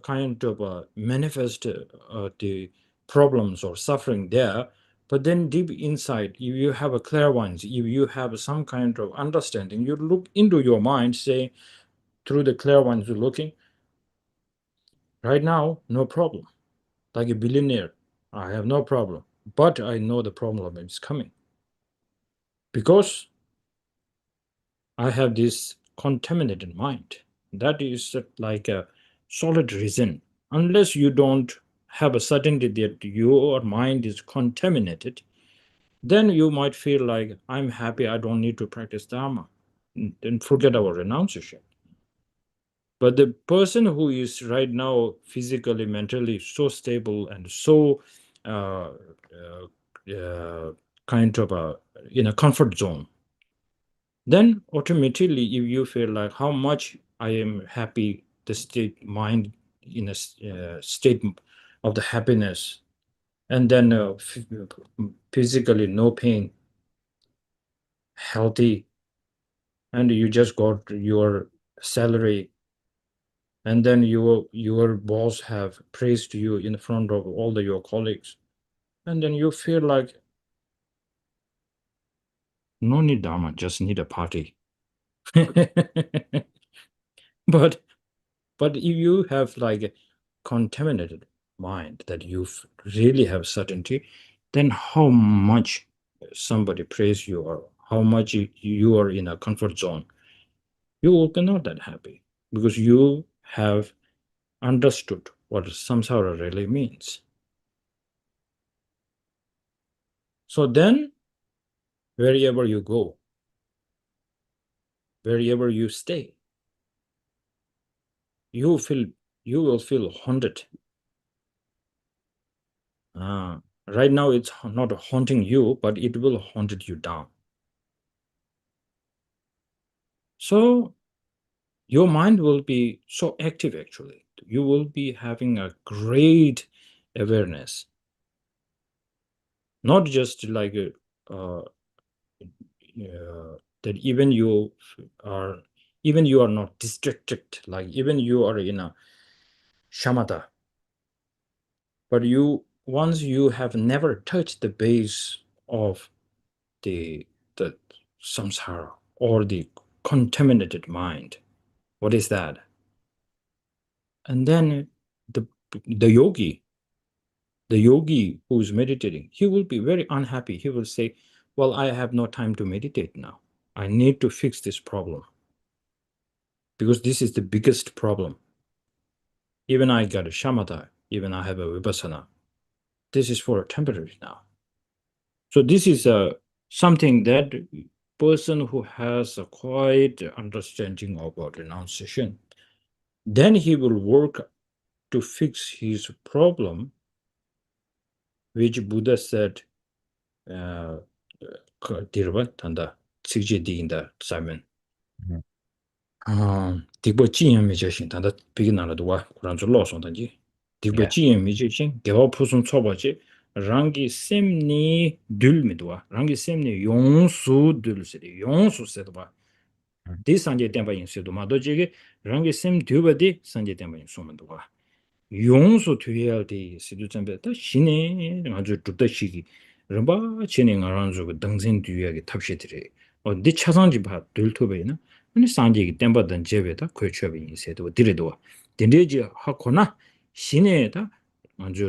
kind of manifest the problems or suffering there, but then deep inside, if you have a clairvoyance, if you have some kind of understanding, you look into your mind, say, through the clairvoyance you're looking, right now, no problem. Like a billionaire, I have no problem, but I know the problem is coming. Because I have this contaminated mind. That is like a solid reason. Unless you don't have a certainty that your mind is contaminated, then you might feel like, I'm happy, I don't need to practice Dharma. Then forget our renunciation. But the person who is right now physically, mentally so stable and so kind of in a comfort zone, then automatically if you feel like how much I am happy, the state mind in a state of the happiness, and then physically no pain, healthy, and you just got your salary, and then your boss have praised you in front of all your colleagues, and then you feel like no need Dharma, just need a party. but if you have like a contaminated mind that you really have certainty, then how much somebody praise you or how much you are in a comfort zone, you will be not that happy because you have understood what samsara really means. So then, wherever you go, wherever you stay, you will feel haunted. Right now, it's not haunting you, but it will haunt you down. So your mind will be so active, actually. You will be having a great awareness. Not just like that even you are not distracted, like even you are in a shamatha, but once you have never touched the base of the samsara or the contaminated mind. What is that? And then the yogi who is meditating, he will be very unhappy. He will say, well, I have no time to meditate now. I need to fix this problem because this is the biggest problem. Even I got a shamatha, even I have a vipassana. This is for temporary now. So this is something that person who has a quite understanding about renunciation, then he will work to fix his problem, which Buddha said, dirwa tanda tsikje di inda Simon. Dikbo jiyang mi jashin tanda pigi nala duwa kuranzu lo son tanji. Dikbo jiyang mi jashin gewa pusun choba je rangi semni dul mi duwa, rangi semni yongsu dul sidi, yongsu sedwa. Di sanje tenpa yin sido ma do jige rangi sem duba di sanje tenpa yin soma duwa. 용수 tuyal di sidu tsambe ta shine nga zu dukta shiki rinpa chene nga ranzu ku dangzen tuyal ki tabshi tiri di chasangji pa dul tubayi na ane sanje ki tenpa dan jebe ta kwe chobe yin se tuwa diri duwa dindeji hako na shine ta nga zu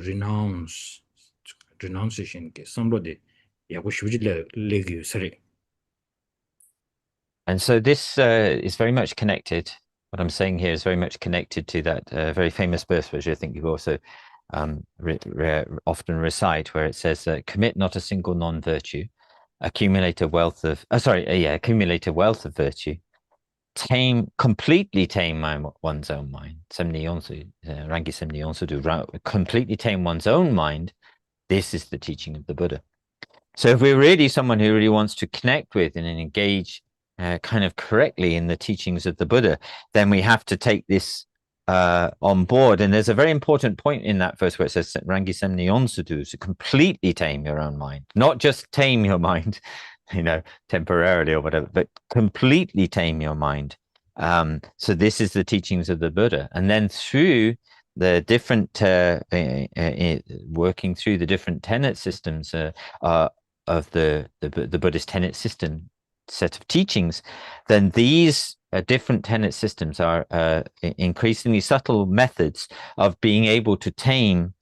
renunciation ki samlo di yaku shuji legi yu sari. And so this is very much connected. What I'm saying here is very much connected to that very famous verse, which I think you also often recite, where it says, "Commit not a single non-virtue, accumulate a wealth of accumulate a wealth of virtue, completely tame one's own mind. Rangi Semni Yonsu do completely tame one's own mind. This is the teaching of the Buddha. So if we're really someone who really wants to connect with and engage kind of correctly in the teachings of the Buddha, then we have to take this on board. And there's a very important point in that verse where it says Rangi Semni Onsudu, to completely tame your own mind, not just tame your mind, temporarily or whatever, but completely tame your mind. So this is the teachings of the Buddha. And then through the different working through the different tenet systems of the Buddhist tenet system set of teachings, then these different tenet systems are increasingly subtle methods of being able to tame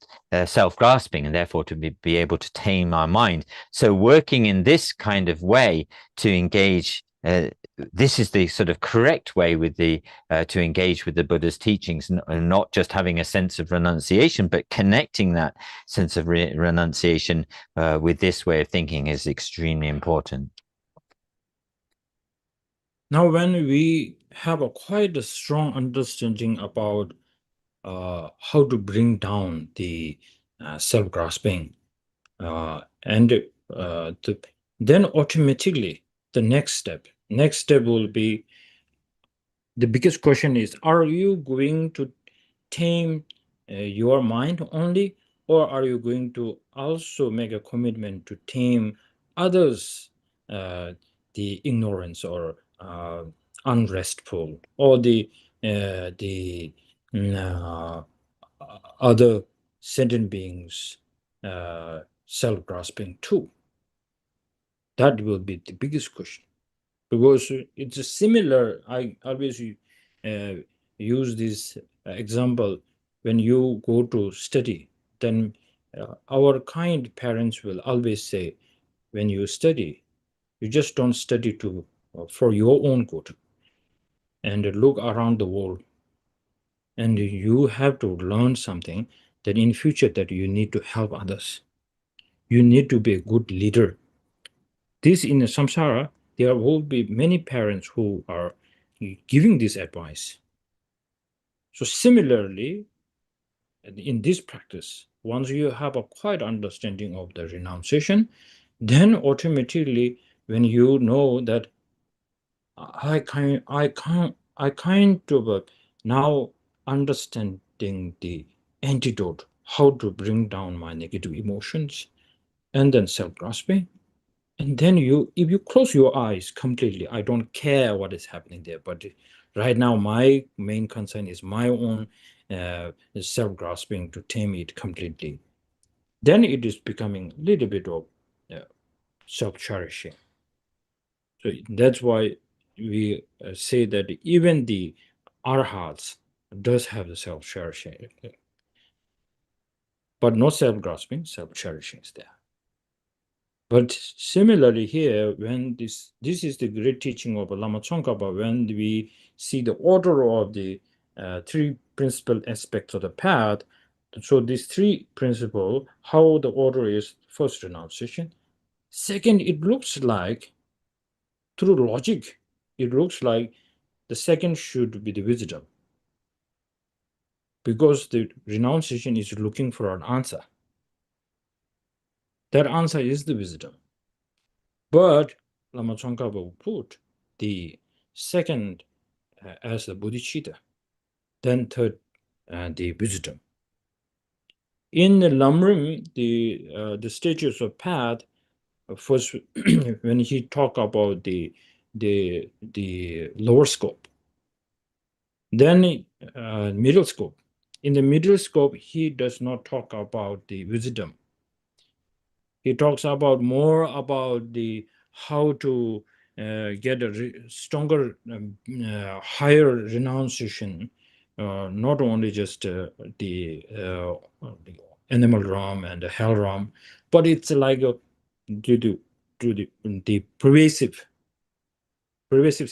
self-grasping, and therefore to be able to tame our mind. So working in this kind of way to engage, this is the sort of correct way with to engage with the Buddha's teachings, and not just having a sense of renunciation, but connecting that sense of renunciation with this way of thinking is extremely important. Now, when we have quite a strong understanding about how to bring down the self-grasping, then automatically the next step will be, the biggest question is, are you going to tame your mind only, or are you going to also make a commitment to tame others, the ignorance or unrestful, or the other sentient beings self-grasping too? That will be the biggest question, because it's a similar. I always use this example. When you go to study, then our kind parents will always say, when you study, you just don't study for your own good, and look around the world, and you have to learn something that in future that you need to help others. You need to be a good leader. This in the samsara, there will be many parents who are giving this advice. So similarly, in this practice, once you have a quite understanding of the renunciation, then automatically, when you know that I kind of now understanding the antidote, how to bring down my negative emotions, and then self-grasping. And then if you close your eyes completely, I don't care what is happening there. But right now, my main concern is my own self-grasping, to tame it completely. Then it is becoming a little bit of self-cherishing. So that's why we say that even the arhats does have the self-cherishing, but not self-grasping, self-cherishing is there. But similarly here, when this is the great teaching of Lama Tsongkhapa, when we see the order of the three principal aspects of the path, so these three principles, how the order is: first, renunciation. Second, it looks like, through logic, it looks like the second should be the wisdom, because the renunciation is looking for an answer. That answer is the wisdom. But Lama Tsongkhapa will put the second as the bodhicitta, then third, the wisdom. In the Lamrim, the stages of path, first, when he talk about the lower scope, then middle scope. In the middle scope, he does not talk about the wisdom. He talks about more about the how to get a stronger, higher renunciation, not only just the animal realm and the hell realm, but it's like the pervasive secret. Pervasive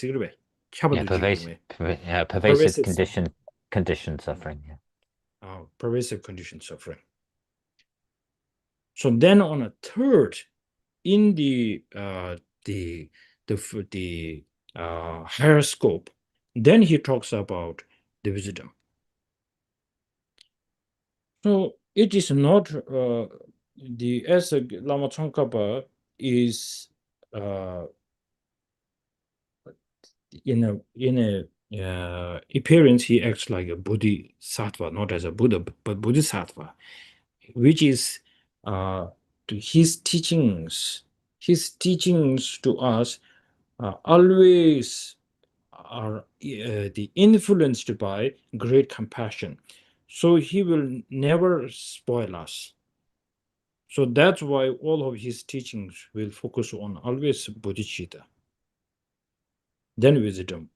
condition suffering. Yeah. Pervasive condition suffering. So then on a third, in the higher scope, Then he talks about the wisdom. So it is not the as Lama Tsongkhapa is in a appearance he acts like a bodhisattva, not as a Buddha but bodhisattva, which is his teachings to us always are influenced by great compassion. So he will never spoil us. So that's why all of his teachings will focus on always bodhicitta, then wisdom,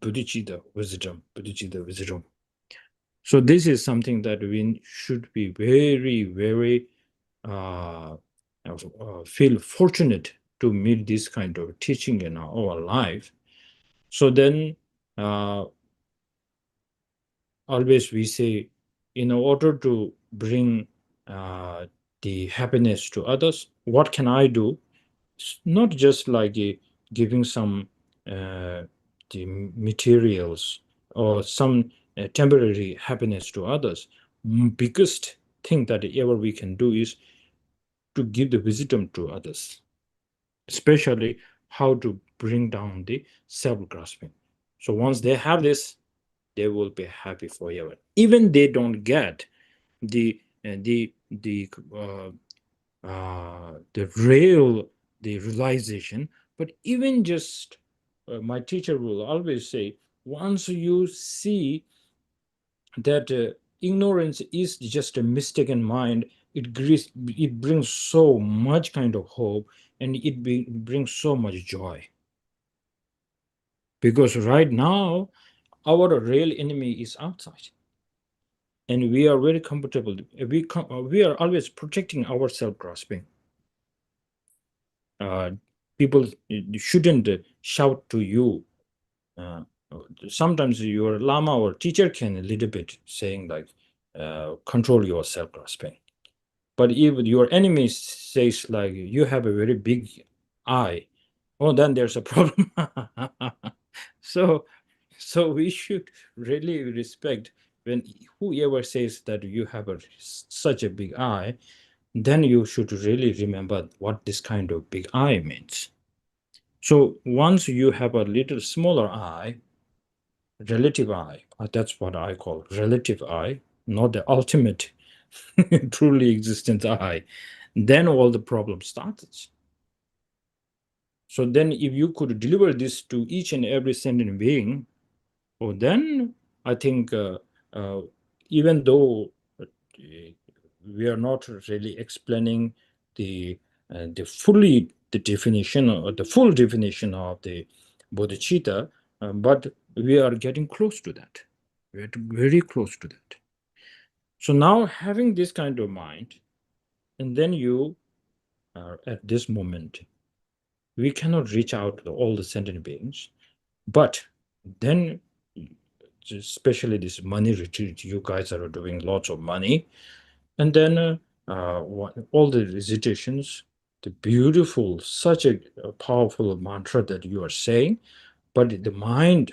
bodhicitta, wisdom, bodhicitta, wisdom. So this is something that we should be very, very feel fortunate to meet this kind of teaching in our life. So then always we say, in order to bring the happiness to others, what can I do? It's not just like giving some the materials or some temporary happiness to others. Biggest thing that ever we can do is to give the wisdom to others, especially how to bring down the self-grasping. So once they have this, they will be happy forever. Even they don't get the realization, but even just my teacher will always say, once you see that ignorance is just a mistaken mind, it brings so much kind of hope, and it brings so much joy. Because right now, our real enemy is outside. And we are very comfortable. We are always protecting our self-grasping. People shouldn't shout to you. Sometimes your lama or teacher can a little bit saying like, control your self-grasping. But if your enemy says like, you have a very big eye, oh, then there's a problem. So we should really respect when whoever says that you have such a big eye, then you should really remember what this kind of big eye means. So once you have a little smaller eye, relative eye, that's what I call relative eye, not the ultimate truly existent eye, then all the problem starts. So then if you could deliver this to each and every sentient being, well, then I think even though we are not really explaining the definition or the full definition of the bodhicitta, but we are getting close to that. We are very close to that. So now having this kind of mind, and then you are at this moment, we cannot reach out to all the sentient beings, but then especially this money retreat, you guys are doing lots of money, and then all the recitations, the beautiful, such a powerful mantra that you are saying, but the mind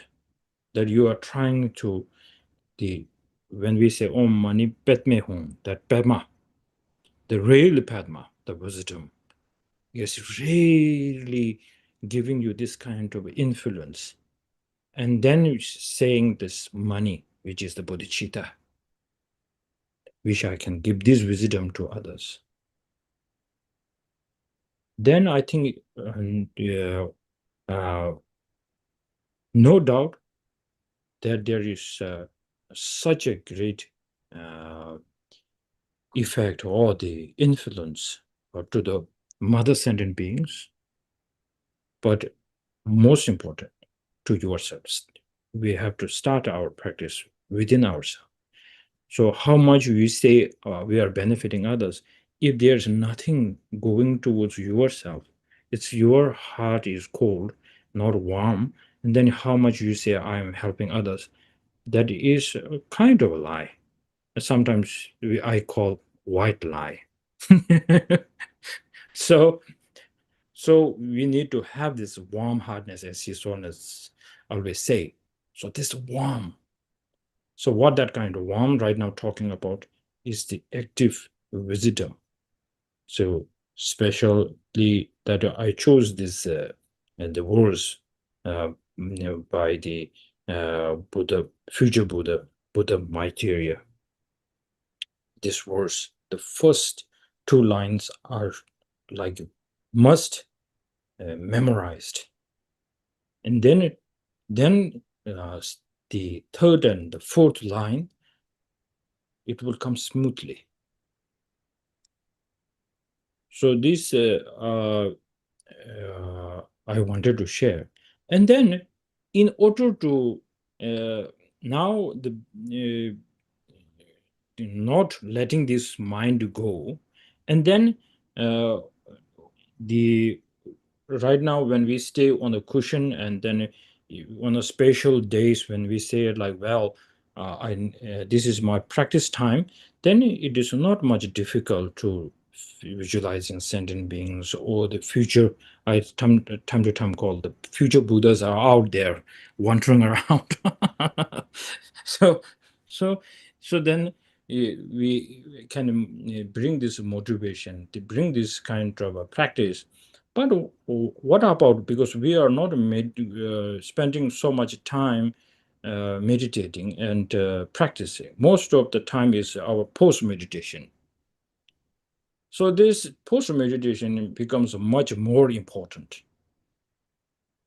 that you are trying to, when we say Om Mani Padme Hum, that Padma, the real Padma, the wisdom, is really giving you this kind of influence. And then saying this money, which is the bodhicitta, which I can give this wisdom to others. Then I think no doubt that there is such a great effect or the influence to the mother sentient beings, but most important to yourselves. We have to start our practice within ourselves. So how much we say we are benefiting others, if there's nothing going towards yourself, it's your heart is cold, not warm, and then how much you say I am helping others, that is a kind of a lie. Sometimes I call white lie. So we need to have this warm heartedness, as his Holiness always say. So this warm. So what that kind of warm right now talking about is the active wisdom. So especially that I chose this the words by the Buddha, future Buddha Maitreya. This verse, the first two lines are like must memorized, and then the third and the fourth line, it will come smoothly. So this I wanted to share. And then in order to now not letting this mind go, and then the right now when we stay on the cushion, and then on a special days when we say like, well, this is my practice time, then it is not much difficult to visualizing sentient beings or the future. I time to time call the future Buddhas are out there wandering around. so so then we can bring this motivation to bring this kind of a practice. But what about, because we are not spending so much time meditating and practicing. Most of the time is our post-meditation. So this post-meditation becomes much more important.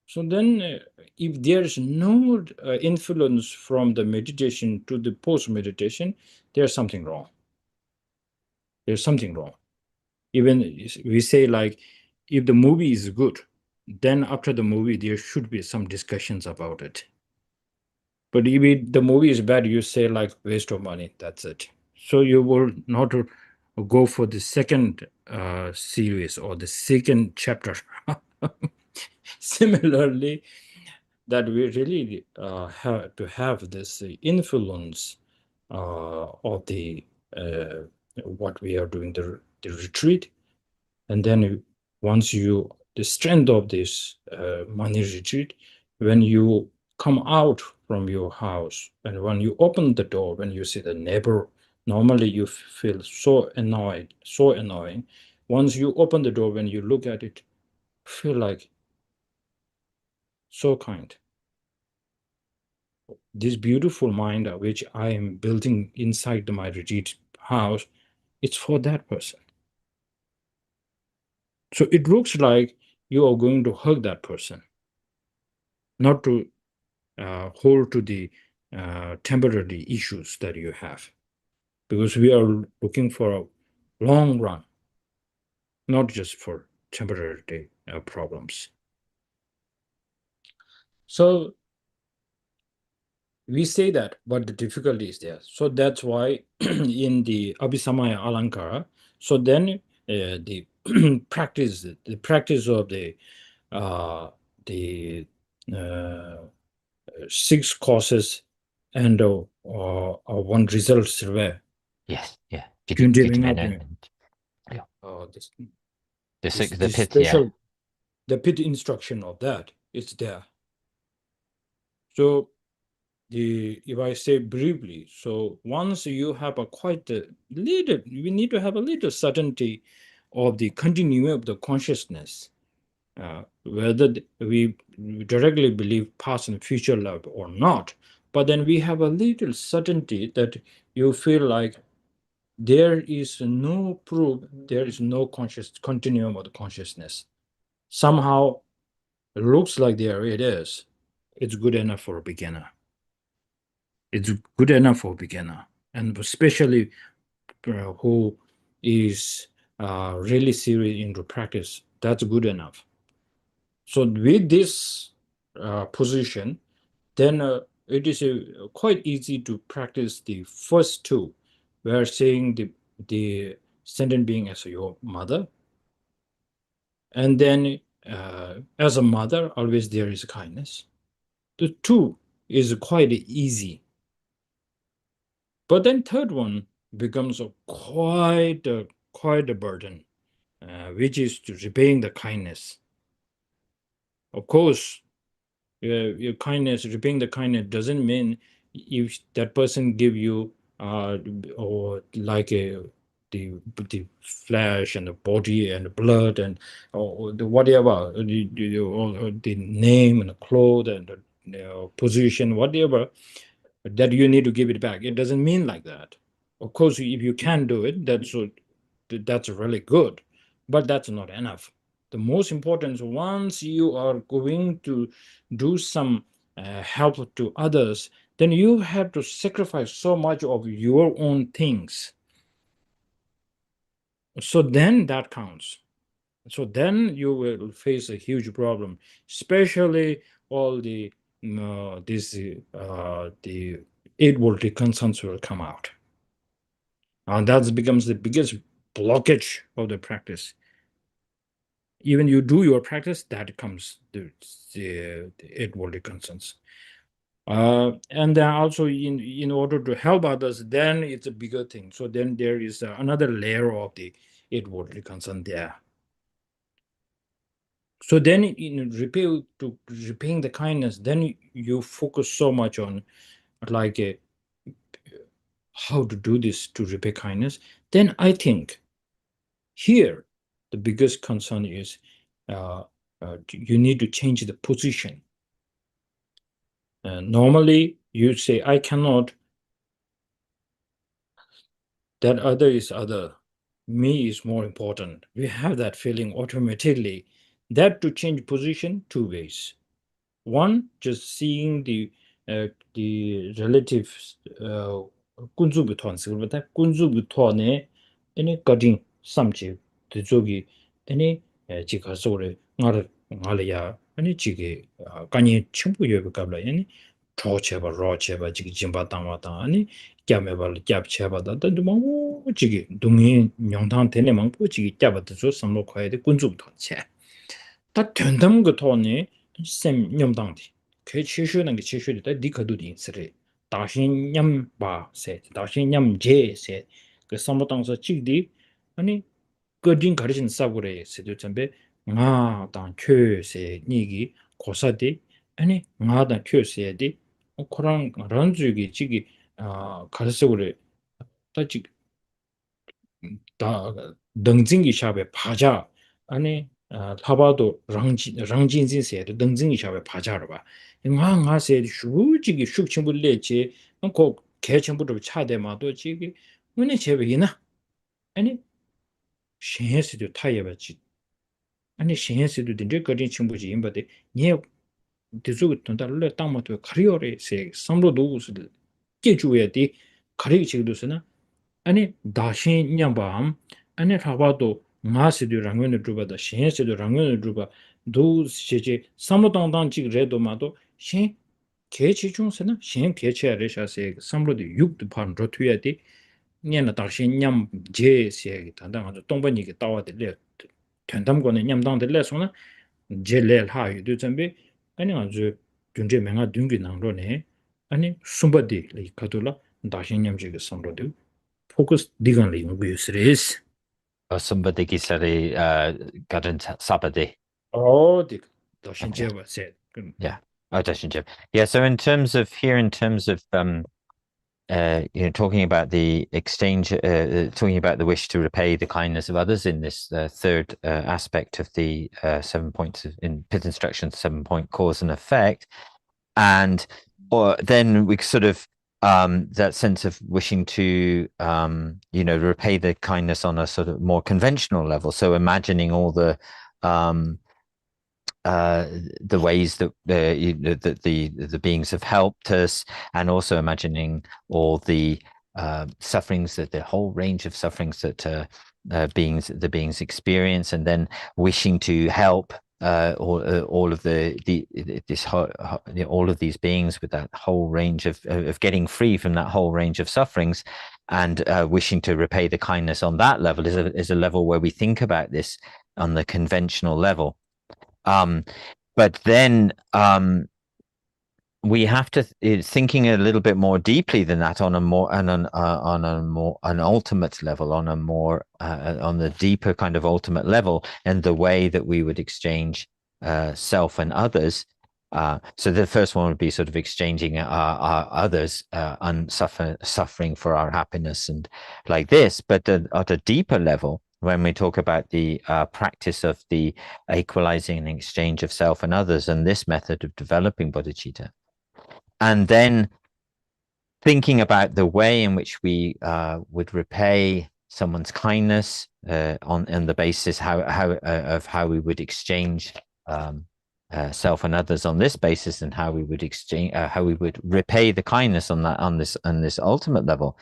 So then if there is no influence from the meditation to the post-meditation, there's something wrong. There's something wrong. Even we say like, if the movie is good, then after the movie, there should be some discussions about it. But if the movie is bad, you say like waste of money, that's it. So you will not go for the second series or the second chapter. Similarly, that we really have to have this influence of the what we are doing, the retreat. And then once you, the strength of this money retreat, when you come out from your house and when you open the door, when you see the neighbor, normally you feel so annoyed, so annoying. Once you open the door, when you look at it, feel like so kind. This beautiful mind which I am building inside my retreat house, it's for that person. So it looks like you are going to hug that person, not to hold to the temporary issues that you have, because we are looking for a long run, not just for temporary problems. So we say that, but the difficulty is there. So that's why in the Abhisamaya Alankara, so then the practice of the 6 causes and one result survey. Yes, yeah. This The pit, special, the pit instruction of that is there. So if I say briefly, so once you have a quite a little, we need to have a little certainty of the continuum of the consciousness, whether we directly believe past and future love or not. But then we have a little certainty that you feel like there is no proof, there is no conscious continuum of the consciousness. Somehow it looks like there it is. It's good enough for a beginner. It's good enough for a beginner, and especially who is really serious into practice. That's good enough. So with this position, then it is quite easy to practice the first two. We are saying the sentient being as your mother, and then as a mother, always there is kindness. The two is quite easy. But then third one becomes quite a burden, which is to repaying the kindness. Of course, your kindness, repaying the kindness doesn't mean if that person give you or like the flesh and the body and the blood and or the whatever or the name and the clothes and the position, whatever, that you need to give it back. It doesn't mean like that. Of course, if you can do it, that's really good, but that's not enough. The most important is once you are going to do some help to others, then you have to sacrifice so much of your own things. So then that counts. So then you will face a huge problem, especially all the the eight worldly concerns will come out, and that becomes the biggest blockage of the practice. Even you do your practice, that comes the eight worldly concerns. And then also in order to help others, then it's a bigger thing. So then there is another layer of the eight worldly concern there. So then in repaying the kindness, then you focus so much on like how to do this to repay kindness. Then I think here the biggest concern is you need to change the position. Normally you say, I cannot, that other is other, me is more important. We have that feeling automatically. That to change position, two ways. One, just seeing the relatives kunzubuton silvata kunzubutone any cutting samchi the jogi any jika sore ngalaya any jige kanyi chimpu yobe kabla any chocheba rocheba jigi jimba tangwa tang any kyameba kyap cheba da dumo jigi dungi nyongtang tene mangpo jigi kyaba de so samlo khoye de kunzubuton che 다 된다는 거 토네 셈 냠당디 그 치슈는 게 치슈다 디카도디 인스레 다신 냠바세 다신 냠제세 그 삼보당서 찍디 아니 그딘 가르친 사고래 세도 전배 나당 큐세 니기 고사디 아니 나당 큐세디 코랑 런주기 찍이 가르쳐고래 다지 다 등징이 샵에 파자 아니 타바도 랑진진세도 등징이 샵에 파자로 봐 응항하세 슈지기 슈침불레지 그 개침부터 차대마도 지기 문에 제베이나 아니 신혜스도 타예바지 아니 신혜스도 된데 거진 침부지 임바데 니 대주고 돈달래 땅마도 카리오레세 삼로도 우스들 깨주야디 가리치기도스나 아니 다신 냠밤 아니 하바도 마시도 랑면을 주바다 신세도 랑면을 주바 도 시제 삼로당당 레도마도 신 개치 중세는 신 개체레샤세 삼로도 육도 반 로투야디 녀나 다신 냠 제세 단단하도 동번이게 따와들래 된담고는 냠당들래서나 제레 하유도 준비 아니 아주 준제 맹아 둥기 나로네 아니 숨바디 가돌라 다신 냠제게 삼로도 focus diganli nguyusres. Somebody gisari gadan sabadi. Oh, dik doshinjeba said. Yeah. Oh, Dashinjib. Yeah. So in terms of talking about the exchange, talking about the wish to repay the kindness of others in this third aspect of the 7 points in Pith Instructions, 7-point cause and effect, and or then we sort of that sense of wishing to repay the kindness on a sort of more conventional level. So imagining all the ways that the beings have helped us, and also imagining all the sufferings, that the whole range of sufferings that the beings experience, and then wishing to help all of all of these beings with that whole range of getting free from that whole range of sufferings, and wishing to repay the kindness on that level is a level where we think about this on the conventional level. But then we have to thinking a little bit more deeply than that on an ultimate level, on the deeper kind of ultimate level, and the way that we would exchange self and others. So the first one would be sort of exchanging our others suffering for our happiness and like this. But at a deeper level, when we talk about the practice of the equalizing and exchange of self and others, and this method of developing bodhicitta, and then thinking about the way in which we would repay someone's kindness on the basis of how we would exchange self and others on this basis, and how we would exchange how we would repay the kindness on this ultimate level.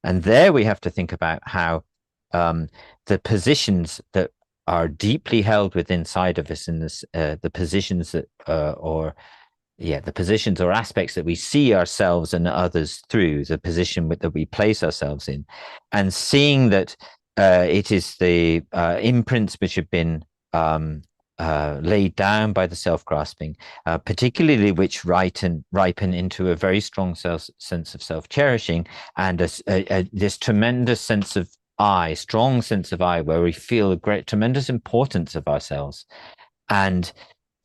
And there we have to think about how the positions that are deeply held within inside of us in this the positions that the positions or aspects that we see ourselves and others through, the position that we place ourselves in, and seeing that it is the imprints which have been laid down by the self-grasping, particularly which ripen into a very strong sense of self-cherishing, and this tremendous sense of strong sense of I, where we feel a great, tremendous importance of ourselves. And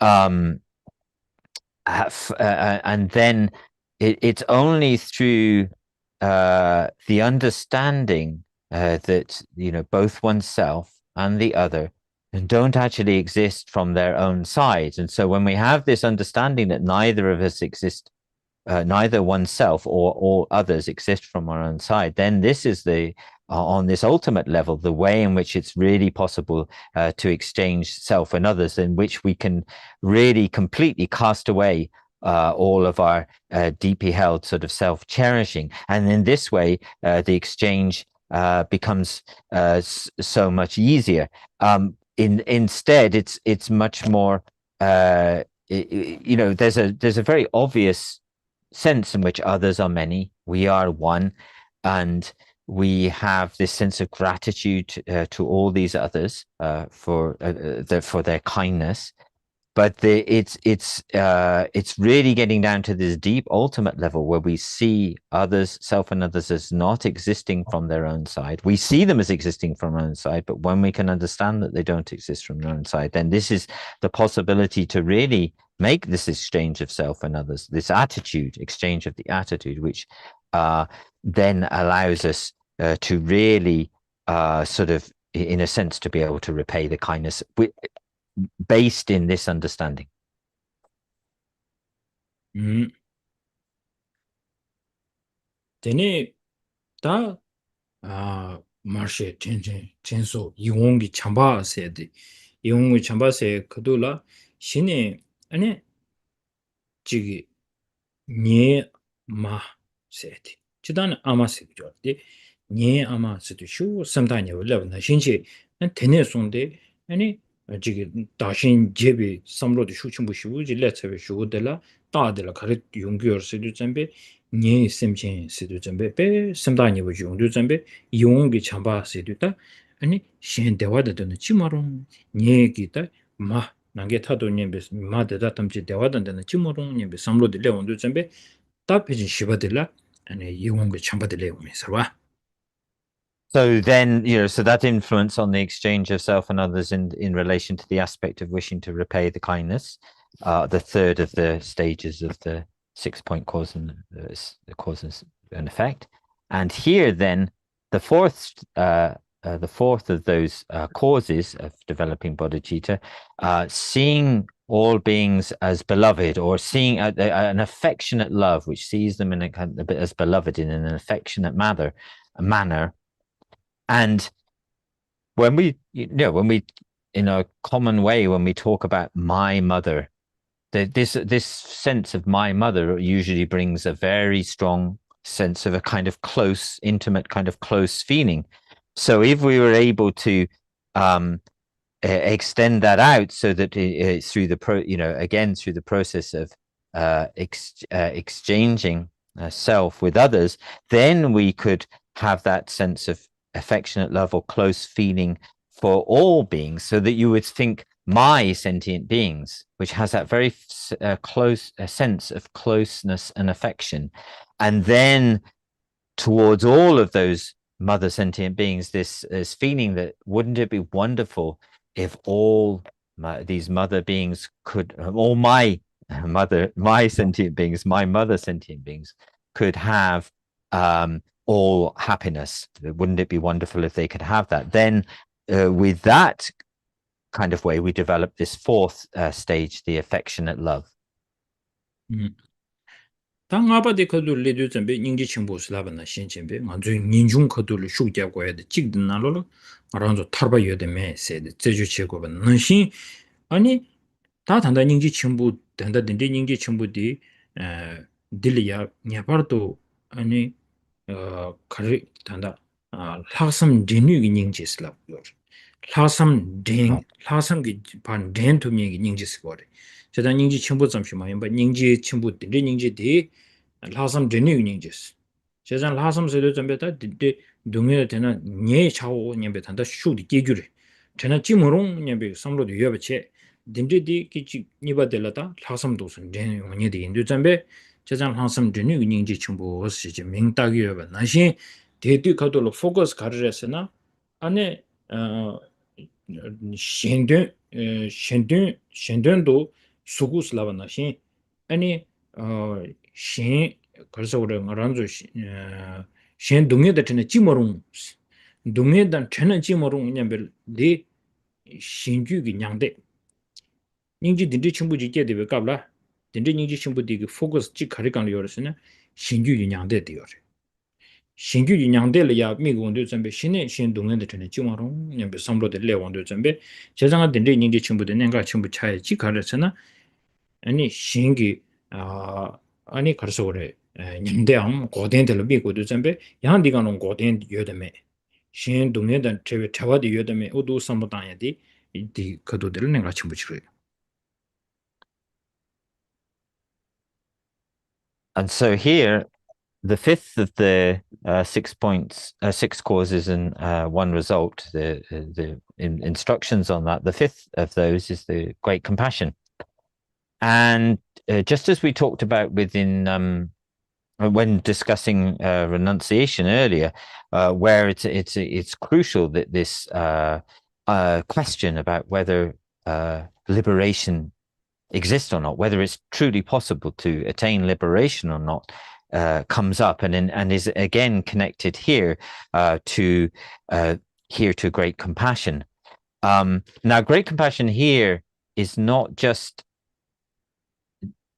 then it's only through the understanding that both oneself and the other don't actually exist from their own sides. And so when we have this understanding that neither of us exist, neither oneself or all others exist from our own side, then this is on this ultimate level, the way in which it's really possible to exchange self and others, in which we can really completely cast away all of our deeply held sort of self-cherishing. And in this way, the exchange becomes so much easier. Instead, it's much more, there's a very obvious sense in which others are many, we are one, and we have this sense of gratitude to all these others for their kindness. But it's really getting down to this deep ultimate level where we see others, self and others, as not existing from their own side. We see them as existing from our own side, but when we can understand that they don't exist from their own side, then this is the possibility to really make this exchange of self and others, this exchange of the attitude, which then allows us to really sort of, in a sense, to be able to repay the kindness based in this understanding. Tene ta marshe chenso iwongi chamba se de iwongi chamba se kadula shine ane jigi nye ma se de chidane ama se jo de nye ama se de shu samdanya wala na shinche tene sonde ane jigi dashin jebi samlo de shu chimbu shu ji letsewe shu de la ta de la kare yongyor se de zambe nye semchen se de zambe pe samdanya wo yong de zambe yonggi chamba se de ta 아니 shen dewa de de chimarong nye gi ta ma nange 타도 nyembe ma de da tamchi dewa de de chimarong nyembe samlo de le ondu zambe ta pejin shiba de la 아니 yonggi chamba de le ome sarwa. So then, so that influence on the exchange of self and others in relation to the aspect of wishing to repay the kindness, the third of the stages of the 6-point cause and effect. And here, then, the fourth of those causes of developing bodhicitta, seeing all beings as beloved, or seeing an affectionate love which sees them in as beloved in an affectionate manner. And when we in a common way, when we talk about my mother, this sense of my mother usually brings a very strong sense of a kind of close, intimate, kind of close feeling. So if we were able to extend that out, so that through the process of exchanging self with others, then we could have that sense of affectionate love or close feeling for all beings, so that you would think my sentient beings, which has that very close sense of closeness and affection, and then towards all of those mother sentient beings, this feeling that wouldn't it be wonderful if all these mother beings could, all my my sentient beings, my mother sentient beings could have all happiness. Wouldn't it be wonderful if they could have that? Then with that kind of way, we develop this fourth stage, the affectionate love. 당 아바데 커둘 레드 점베 닝지 첨부 슬라바나 신체베 먼저 닌중 커둘 슈게 고야데 찍드 나로로 알아서 타바 여데메 세데 제주 체고바 능신 아니 다 단다 닝지 첨부 단다 딘데 닝지 첨부디 딜리아 냐바르도 아니 카리 단다 라섬 디뉴기 닝지 슬랍 라섬 딩 라섬기 반 덴토미기 닝지 스고레 제가 닝지 첨부 잠시만 봐 닝지 첨부 딘데 닝지디 라섬 드니 닝지스 제가 라섬 세도 점베다 딘데 동에 되나 nye 차오 냠베 단다 슈디 깨규레 제가 찜으롱 냠베 삼로도 여베체 딘데디 기치 니바델라다 라섬도선 데 원예디 인도 점베 제가 라섬 드니 닝지 첨부 시제 명따기 여베 나시 데디 카돌로 포커스 가르레스나 안에 셴덴도 수구슬라바나시 아니 셴 그래서 우리 말한조 셴 동에다 전에 찌모롱 동에다 전에 찌모롱 냠벨 데 신규기 냥데 닝지 딘디 친구지 제데베 갑라 딘디 닝지 친구디 그 포커스 찌 가리강을 열었으나 신규기 냥데 되어 신규 인양델이야 미국원도 전배 신의 신동년의 전에 지마롱 냠베 삼로데 레원도 전배 제장한 딘데 닝지 친구들 nen가 친구 차에 지가르잖아 아니 신기 아니 그래서 그래 냠대암 고된들 미국도 전배 양디가 놓은 고된 여데메 신 동년의 제외 차와디 여데메 우도 삼보다야디 이 그도들 nen가 친구 치료 And so here, the fifth of the 6 points, 6 causes and one result, the instructions on that, the fifth of those is the great compassion. And just as we talked about within when discussing renunciation earlier, where it's crucial that this question about whether liberation exists or not, whether it's truly possible to attain liberation or not, comes up and is again connected here to great compassion. Now, great compassion here is not just.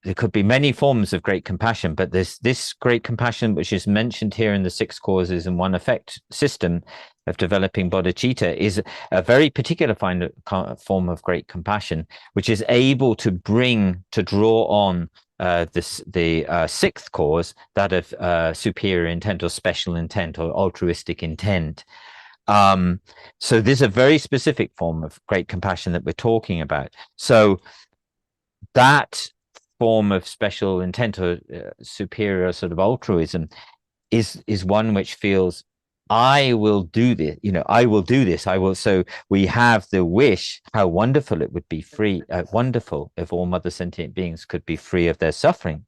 There could be many forms of great compassion, but this great compassion, which is mentioned here in the 6 causes and 1 effect system of developing bodhicitta, is a very particular form of great compassion, which is able to draw on the 6th cause, that of superior intent or special intent or altruistic intent. So this is a very specific form of great compassion that we're talking about. So that form of special intent or superior sort of altruism is one which feels, I will do this, I will do this, I will. So we have the wish, how wonderful it would be free, wonderful if all mother sentient beings could be free of their suffering.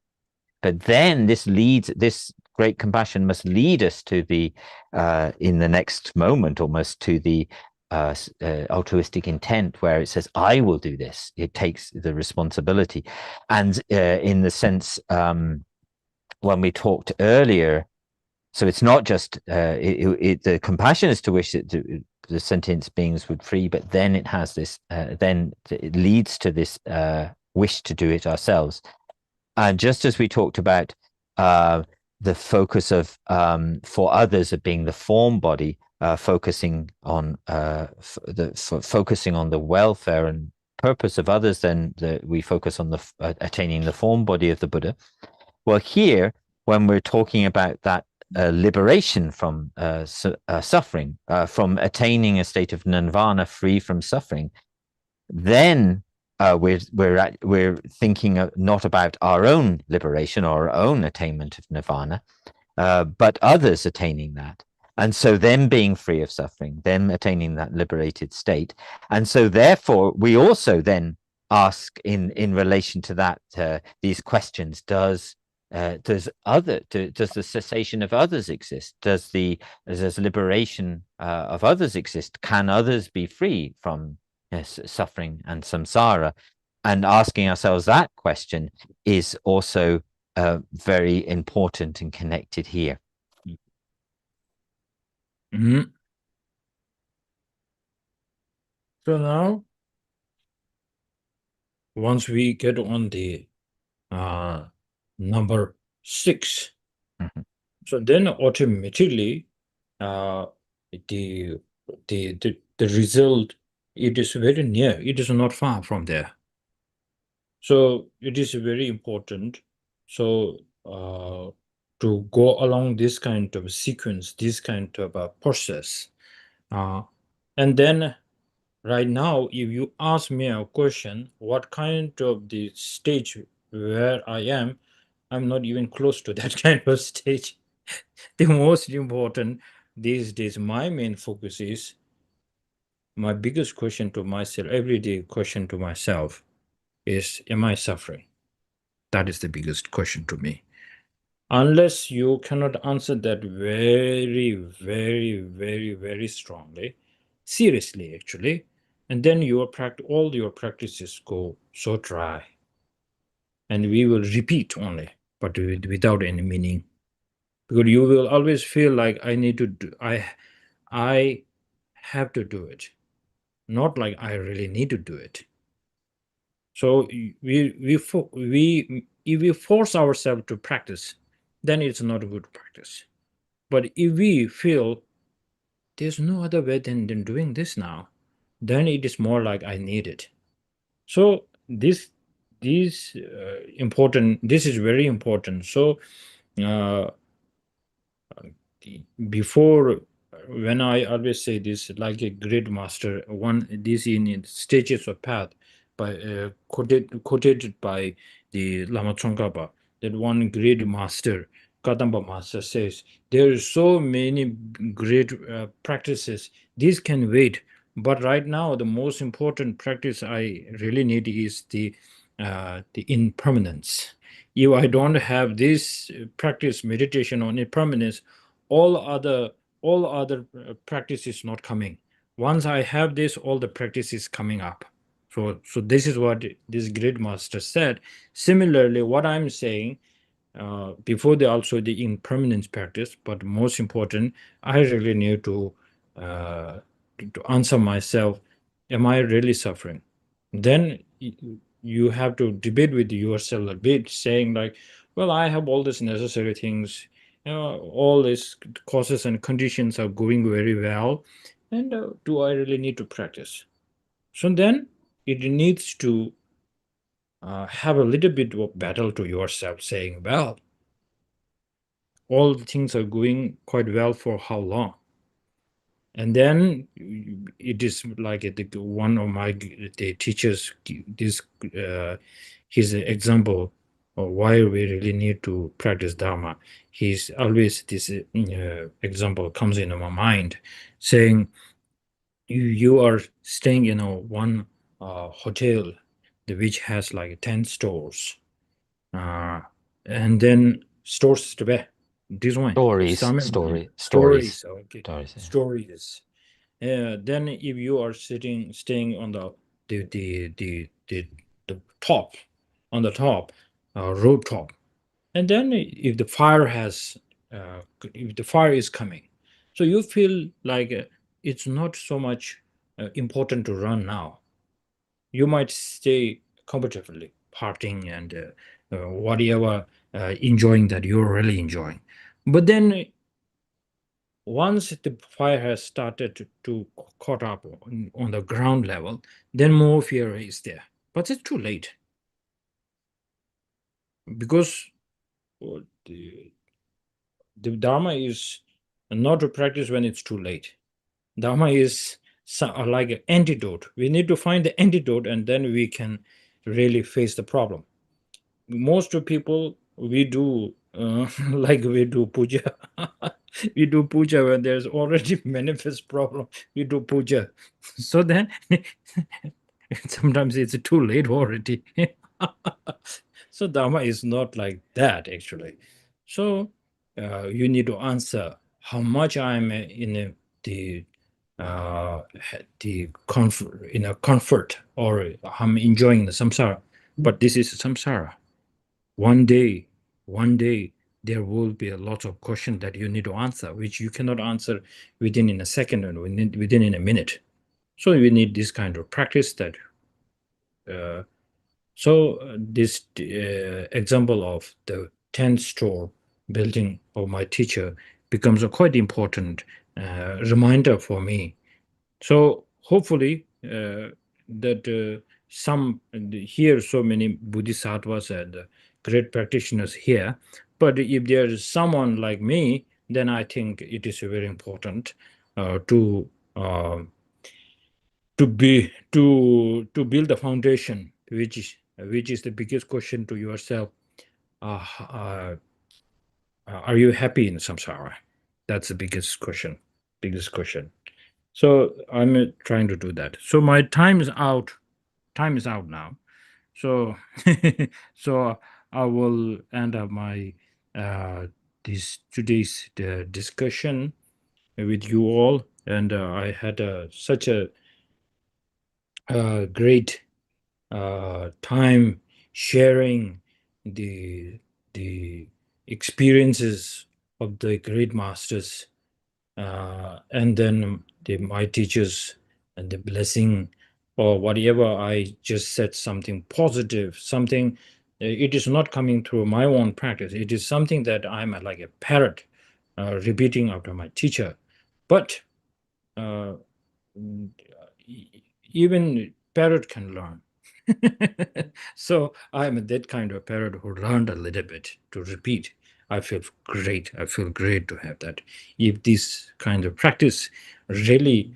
But then this great compassion must lead us to the, in the next moment almost, to the altruistic intent, where it says, I will do this. It takes the responsibility. And in the sense, when we talked earlier, so it's not just the compassion is to wish that the sentient beings would free, but then it has this, then it leads to this wish to do it ourselves. And just as we talked about the focus of for others of being the form body, focusing on focusing on the welfare and purpose of others, then we focus on the attaining the form body of the Buddha. Well, here, when we're talking about that liberation from suffering, from attaining a state of nirvana free from suffering, then we're thinking not about our own liberation or our own attainment of nirvana, but others attaining that. And so them being free of suffering, them attaining that liberated state. And so therefore, we also then ask in relation to that, these questions, does the cessation of others exist? Does liberation of others exist? Can others be free from suffering and samsara? and asking ourselves that question is also very important and connected here. Mhm. So now, once we get on the number 6, Mhm. so then automatically the result, it is very near. It is not far from there. So it is very important. So to go along this kind of sequence, this kind of process, and then right now, if you ask me a question, what kind of the stage where I am, I'm not even close to that kind of stage. The most important these days, my main focus is my biggest question to myself, everyday question to myself is, am I suffering? That is the biggest question to me. Unless you cannot answer that very, very, very, very strongly, seriously, actually, and then all your practices go so dry, and we will repeat only, but without any meaning, because you will always feel like I need to do, I have to do it, not like I really need to do it. So we if we force ourselves to practice, then it's not a good practice. But if we feel there's no other way than doing this now, then it is more like I need it. So this important. This is very important. So uh, before, when I always say this, like a great master, one this in stages of path, by quoted by the Lama Tsongkhapa, that one great master, Kadamba master, says there are so many great practices. These can wait, but right now the most important practice I really need is the impermanence. If I don't have this practice meditation on impermanence, all other practice is not coming. Once I have this, all the practice is coming up. So this is what this great master said. Similarly, what I'm saying, before the impermanence practice, but most important, I really need to answer myself, am I really suffering? Then you have to debate with yourself a bit, saying like, well, I have all these necessary things, all these causes and conditions are going very well, and do I really need to practice? So then it needs to have a little bit of battle to yourself, saying, well, all the things are going quite well for how long? And then it is like one of the teachers, this his example of why we really need to practice Dharma. He's always this example comes into my mind, saying you are staying in one hotel which has like 10 stores, and then stores to be this one Stories, stories, stories. okay, Stories, yeah. stories. Then if you are staying on the top, on the top, road top, and then if the fire is coming, so you feel like it's not so much important to run now. You might stay comfortably, partying and whatever, enjoying that you're really enjoying. But then once the fire has started to caught up on the ground level, then more fear is there. But it's too late, because the, the Dharma is not to practice when it's too late. Dharma is like an antidote. We need to find the antidote, and then we can really face the problem. Most of people, we do like we do puja. We do puja when there's already manifest problem. We do puja, so then sometimes it's too late already. So Dharma is not like that, actually. So you need to answer how much I'm in the the comfort, or I'm enjoying the samsara, but this is samsara. One day, there will be a lot of questions that you need to answer, which you cannot answer within in a second and within in a minute. So we need this kind of practice that. This example of the 10th store building of my teacher becomes a quite important reminder for me. So hopefully that some here so many bodhisattvas and great practitioners here, but if there is someone like me, then I think it is very important to build the foundation, which is the biggest question to yourself. Are you happy in samsara? That's the biggest question. So I'm trying to do that. So my time is out. Time is out now. So so I will end up my this today's discussion with you all, and I had such a great time sharing the experiences of the great masters, and then my teachers, and the blessing, or whatever. I just said something positive, something. It is not coming through my own practice. It is something that I'm like a parrot, repeating after my teacher. But uh, even parrot can learn. So I'm that kind of parrot who learned a little bit to repeat. I feel great. I feel great to have that. If this kind of practice really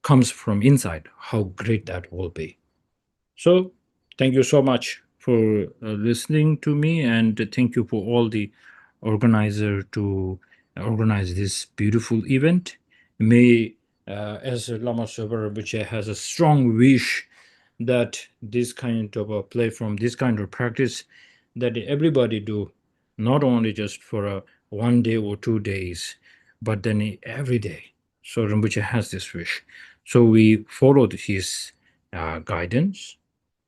comes from inside, how great that will be. So thank you so much for listening to me, and thank you for all the organizer to organize this beautiful event. May, as Lama Soba Rinpoche has a strong wish that this kind of a platform, this kind of practice, that everybody do, not only just for a 1 day or 2 days, but then every day. So Rinpoche has this wish. So we followed his guidance,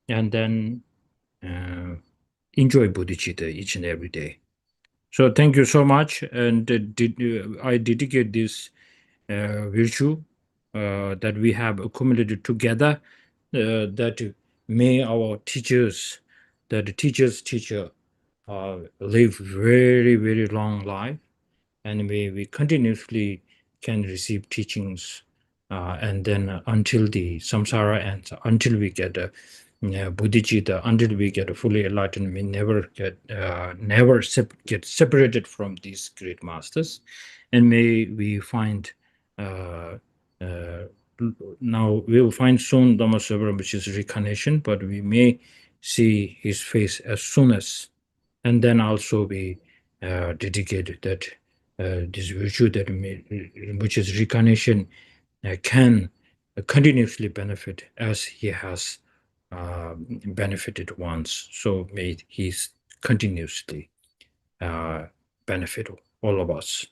and then enjoy bodhicitta each and every day. So thank you so much, and I dedicate this virtue that we have accumulated together, that may our teachers, that the teacher's teacher, live very, very long life, and may we continuously can receive teachings, and then until the samsara ends, until we get a bodhicitta, until we get a fully enlightened, we never get separated from these great masters, and may we find uh, now we will find soon Dhamma which is reincarnation, but we may see his face as soon as, and then also we dedicate that this virtue that which is reincarnation can continuously benefit as he has benefited once. So may he continuously benefit all of us.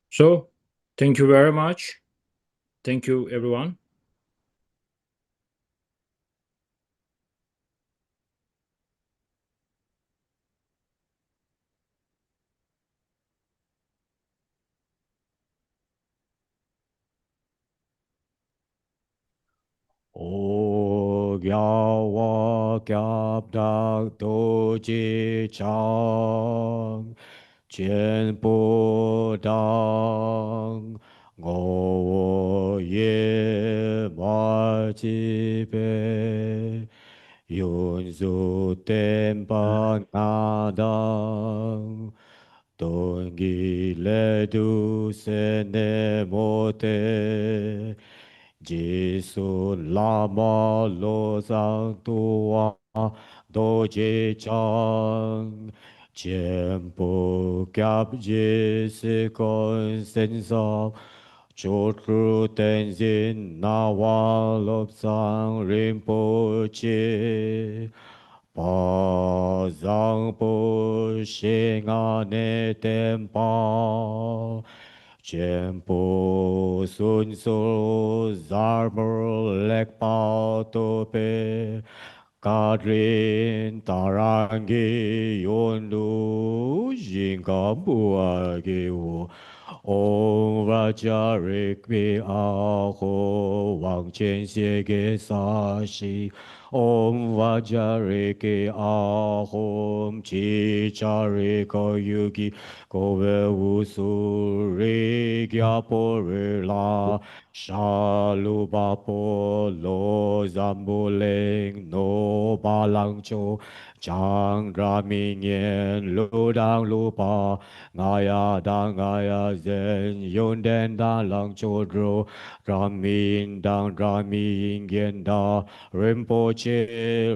So thank you very much. Thank you, everyone. O Gyawa Gyabdak Doji Chang Chen Po Dang Ngo Ye Ma Chi Pe Yun Su Ten Pa Na Dang Don Gi Le Du Se Ne Mo Te Jisu Lama Lo Sang Tua Doji Chang Chiempo Kyab Jisi Kon Sen Sam Chotru Tenzin Nawa Lop Sang Rinpoche Pa Zang Po Shing Ane Tempa Chempo sun so zarmer lek pao to pe Kadrin tarangi yondu jinga bua ge Om Vajarikvi Aho Wang Chen Xie Ge Sa Shi Om Vajariki Ahom Chi Chariko Yugi Kove Usuri Gyapore La Shalubapo Lo Zambuleng No Balang Cho Chang Raming Yen Lu Dang Lu Pa Ngaya Dang Ngaya Zen Yun Den Da Lang Cho Dro Ramin Dang Ramin Yen Da Rinpoche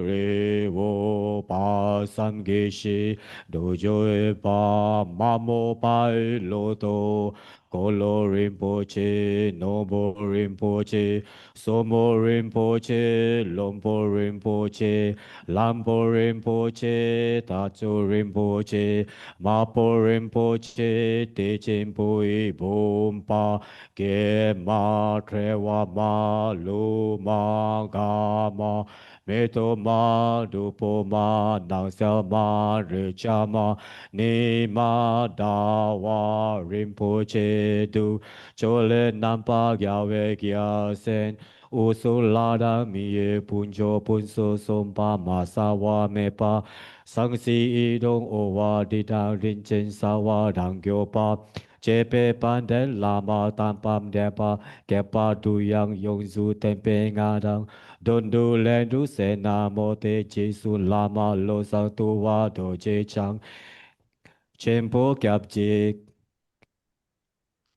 Re Wo Pa Sam Ge Shi Dojo E Pa Mamo Pai Lo To Kolo Rinpoche Nobo Rinpoche Somo Rinpoche Lompo Rinpoche Lampo Rinpoche Tatsu Rinpoche Mapo Rinpoche Techen Pui Bumpa Gema Trewa Ma Luma Gama Meto Ma Dupo Ma Nangsel Ma Richa Ma Nima Dawa Rinpoche Du Chole Nampa Gyawe Gya Sen Usulada Miye Punjo Punso Sompa Masawa Mepa Sangsi Idong Owa Didang Rinchen Sawa Dang Gyopa Chepe Panden Lama Tampam Depa Kepa Duyang Yongzu Tempe Ngadang Dondu Lendu Sena Mote Jesu Lama Lo Sang Tuwa Doje Chang Chempo Kyapje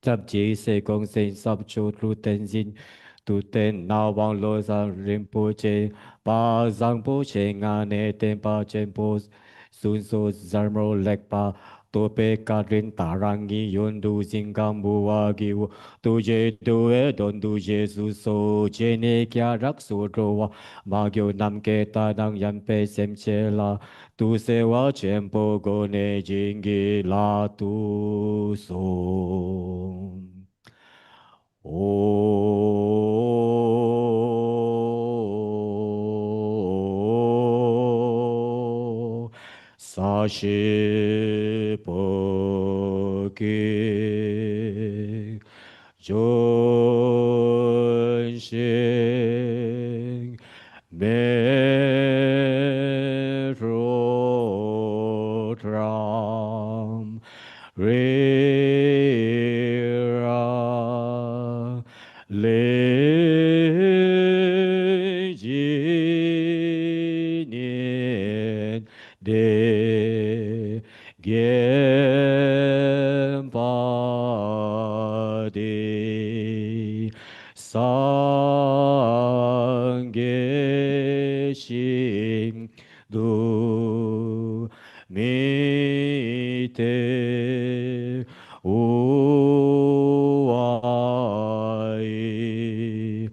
Chập chỉ sẽ công sinh sắp chu lu tên dinh tu tên nào vang lô sang rinpoche ba giang po che nga ne tên pa chen po sun so zarmo lek pa tu pe ka rin tarangi yun du jing gam bu wa gi wo tu je tu e don du je su so je ne kya rak su ro wa ma gyo nam ke ta dang yan pe sem che la tu se wa chen po go ne jing gi la tu so O Sashi Poki Jonshin Merotram Rira Lejinin De Gempadi Sangeshin Du Mite Uai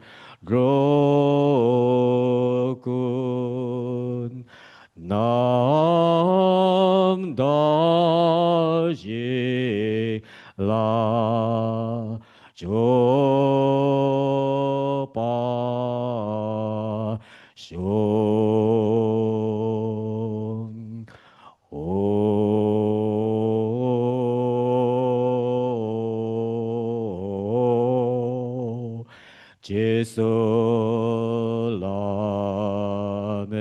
Rokun Nam Daji La Chopa Shon O Jesu Lame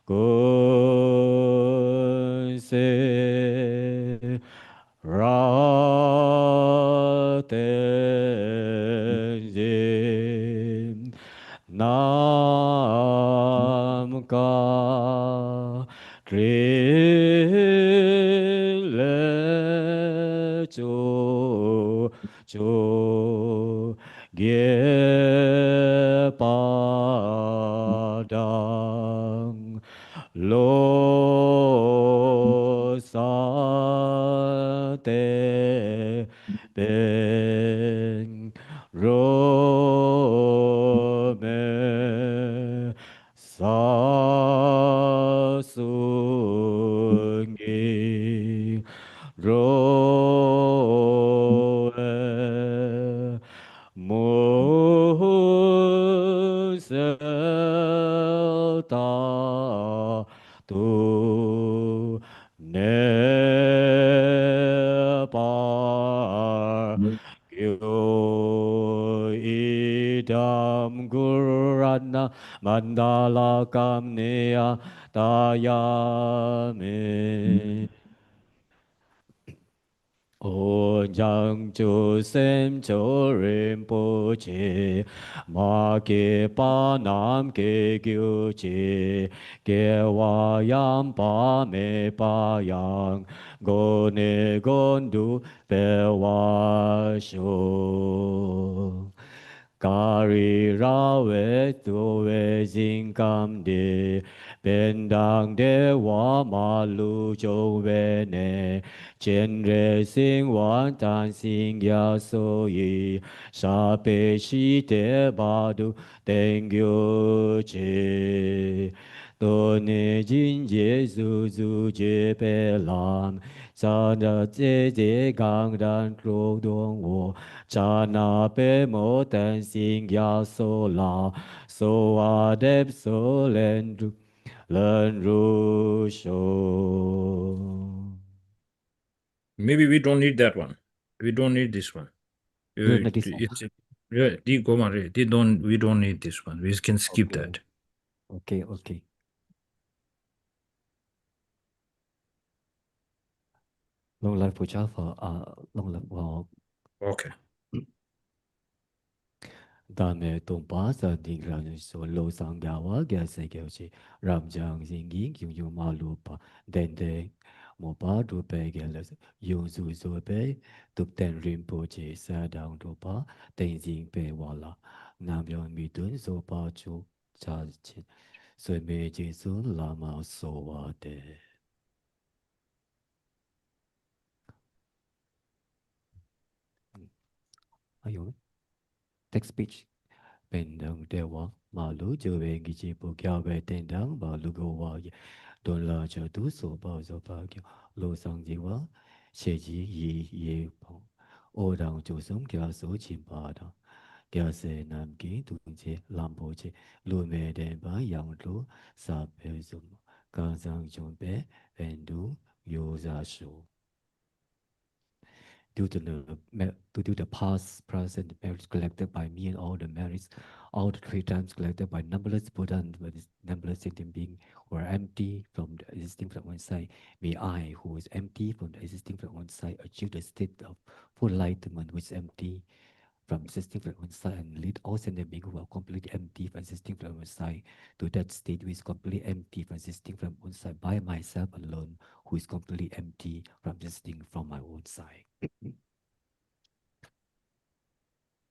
Kun Se Raten Nam Ka Trin Le Cho Gie Padang Lo Sa Te Ben Ro Me Sa Sun Gi Ro mandala kamneya tayame. O Jang Chu Sem Cho Rinpoche, Ma Ke Pa Nam Ke Kyu Che, Ke Wa Yam Pa Me Pa Yang, Go Ne Gon Du Pe Wa Sho. Kari ra we tu we jing kam de, ben dang de wa ma lu chou we ne, chen re sing wan tan sing ya so yi, sha pe shi te ba du teng yu che. To ne jin je zu zu je pe lam, sa na je je gang dan tru dong wo, cha na pe mo tan sing ya so la, so a dep so len ru shou. Maybe we don't need that one. We don't need this one. Not this one. It's yeah, the Gomare. We don't need this one. We can skip Okay. that. Okay, okay. Long life for Java, long life for Okay. Dame Tompa sa ding ran so lo sang ga wa ga se ge chi ram jang sing yin kyung yu ma lu pa den de mo pa du pe ge le yu zu zo pe tu ten rim po chi sa dang du pa ten jing pe wa la nam yo mi tun so pa chu cha chi so me ji su la ma so wa de. Ayo, text speech. Bên đồng đều wa mà lũ chưa về nghỉ chỉ bộ kéo về tên đáng và lũ gấu wa đồn là cho tú số bao giờ bao kiểu lô sang gì wa sẽ chỉ yi phong ô đằng chủ sống kéo số chim ba đó kéo sẽ nam ký tuần chế làm bộ chế lũ mẹ đèn bá yang lũ sa bê dùng càng sang chọn bé bên đủ yêu ra số. Due to the past, present merits collected by me and all the merits, all the 3 times collected by numberless Buddha and numberless sentient beings who are empty from the existing from one side, may I, who is empty from the existing from one side, achieve the state of full enlightenment which is empty from existing from one side, and lead all sentient beings who are completely empty from existing from one side to that state which is completely empty from existing from one side by myself alone, who is completely empty from existing from my own side.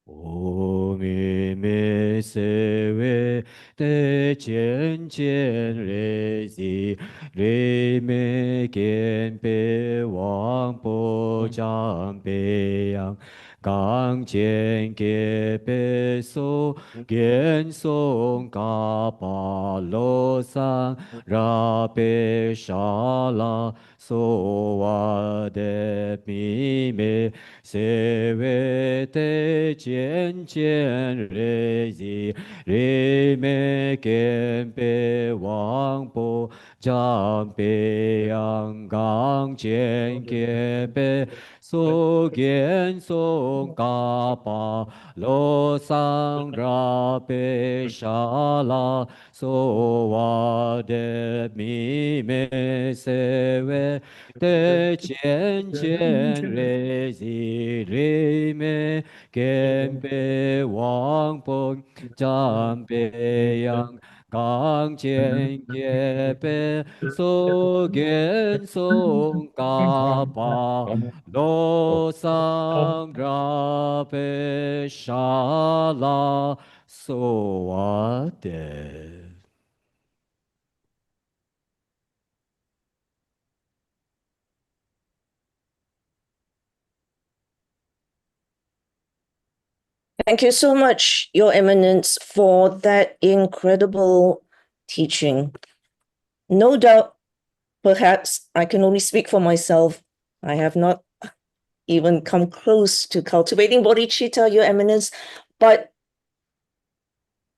O mi me se we te chen chen re si re me kien pe wang po chang pe yang gang chen ke pe so gen song ka pa lo sang ra pe sha la so wa de mi me se we te chen chen re zi re me ken pe wang po jang pe yang gang chen ke pe so gen song ka pa lo sang ra pe sha la so wa de mi me se we te chen chen re zi re me ken pe wang po chan pe yang gang chen ke pe so gen song ka pa lo sang ra pe sha la so wa de. Thank you so much, Your Eminence, for that incredible teaching. No doubt, perhaps I can only speak for myself. I have not even come close to cultivating bodhicitta, Your Eminence, but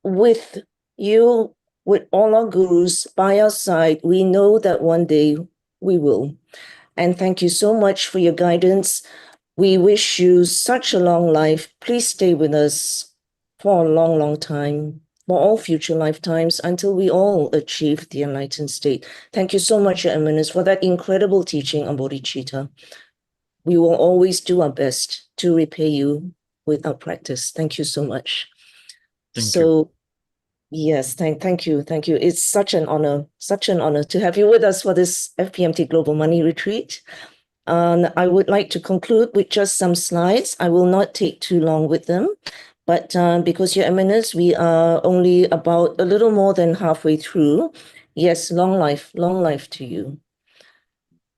with you, with all our gurus by our side, we know that one day we will. And thank you so much for your guidance. We wish you such a long life. Please stay with us for a long, long time. for all future lifetimes until we all achieve the enlightened state. Thank you so much, Your Eminence, for that incredible teaching on bodhicitta. We will always do our best to repay you with our practice. Thank you so much. Thank you. Yes, thank you. It's such an honor to have you with us for this FPMT Global Money Retreat. I would like to conclude with just some slides. I will not take too long with them, but because, Your Eminence, we are only about a little more than halfway through. Yes, long life to you.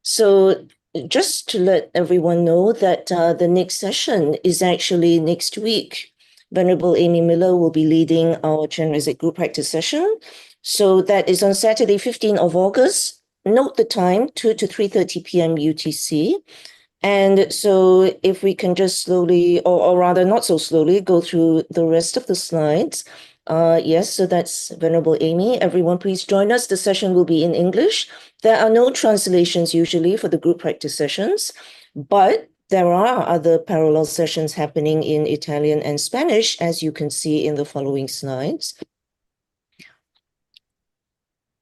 So just to let everyone know that the next session is actually next week. Venerable Amy Miller will be leading our Chenrezig group practice session. So that is on Saturday, 15th of August. Note the time, 2 to 3:30 p.m. UTC. And so if we can just slowly, or rather not so slowly, go through the rest of the slides. Yes, so that's Venerable Amy. Everyone, please join us. The session will be in English. There are no translations usually for the group practice sessions, but there are other parallel sessions happening in Italian and Spanish, as you can see in the following slides.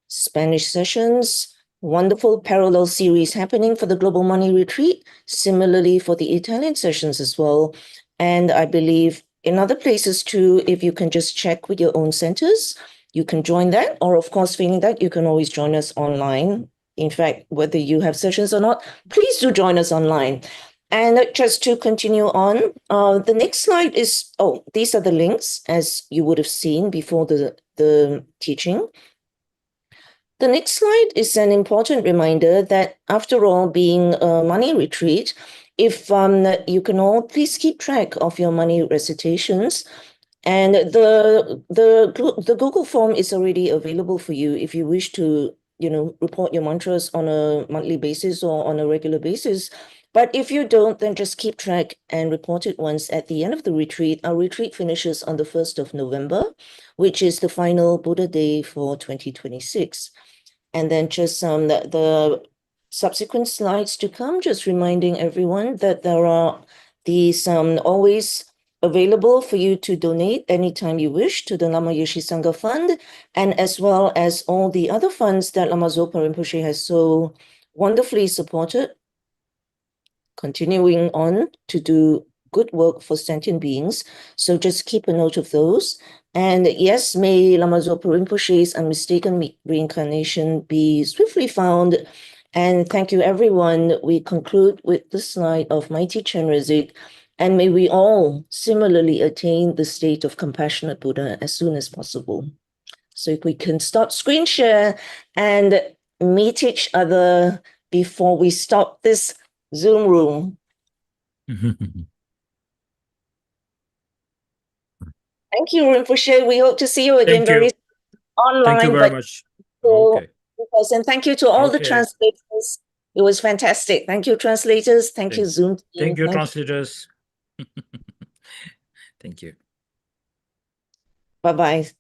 Spanish sessions, wonderful parallel series happening for the Global Money Retreat, similarly for the Italian sessions as well. And I believe in other places too, if you can just check with your own centers, you can join that. Or of course, failing that, you can always join us online. In fact, whether you have sessions or not, please do join us online. And just to continue on, the next slide is, these are the links as you would have seen before the teaching. The next slide is an important reminder that after all, being a money retreat, if you can all please keep track of your money recitations. And the Google form is already available for you if you wish to, report your mantras on a monthly basis or on a regular basis. But if you don't, then just keep track and report it once at the end of the retreat. Our retreat finishes on the 1st of November, which is the final Buddha Day for 2026. And then just the subsequent slides to come, just reminding everyone that there are these always available for you to donate anytime you wish to the Lama Yeshe Sangha Fund, and as well as all the other funds that Lama Zopa Rinpoche has so wonderfully supported, continuing on to do good work for sentient beings. So just keep a note of those. And yes, may Lama Zopa Rinpoche's unmistaken reincarnation be swiftly found. And thank you, everyone. We conclude with the slide of Mighty Chenrezig. And may we all similarly attain the state of compassionate Buddha as soon as possible. So if we can stop screen share and meet each other before we stop this Zoom room. Thank you, Rinpoche. We hope to see you again very soon online. Thank you very much. Okay. And thank you to all the translators. It was fantastic. Thank you, translators. Thank you, Zoom team. Thank you, translators. Thank you. Bye-bye.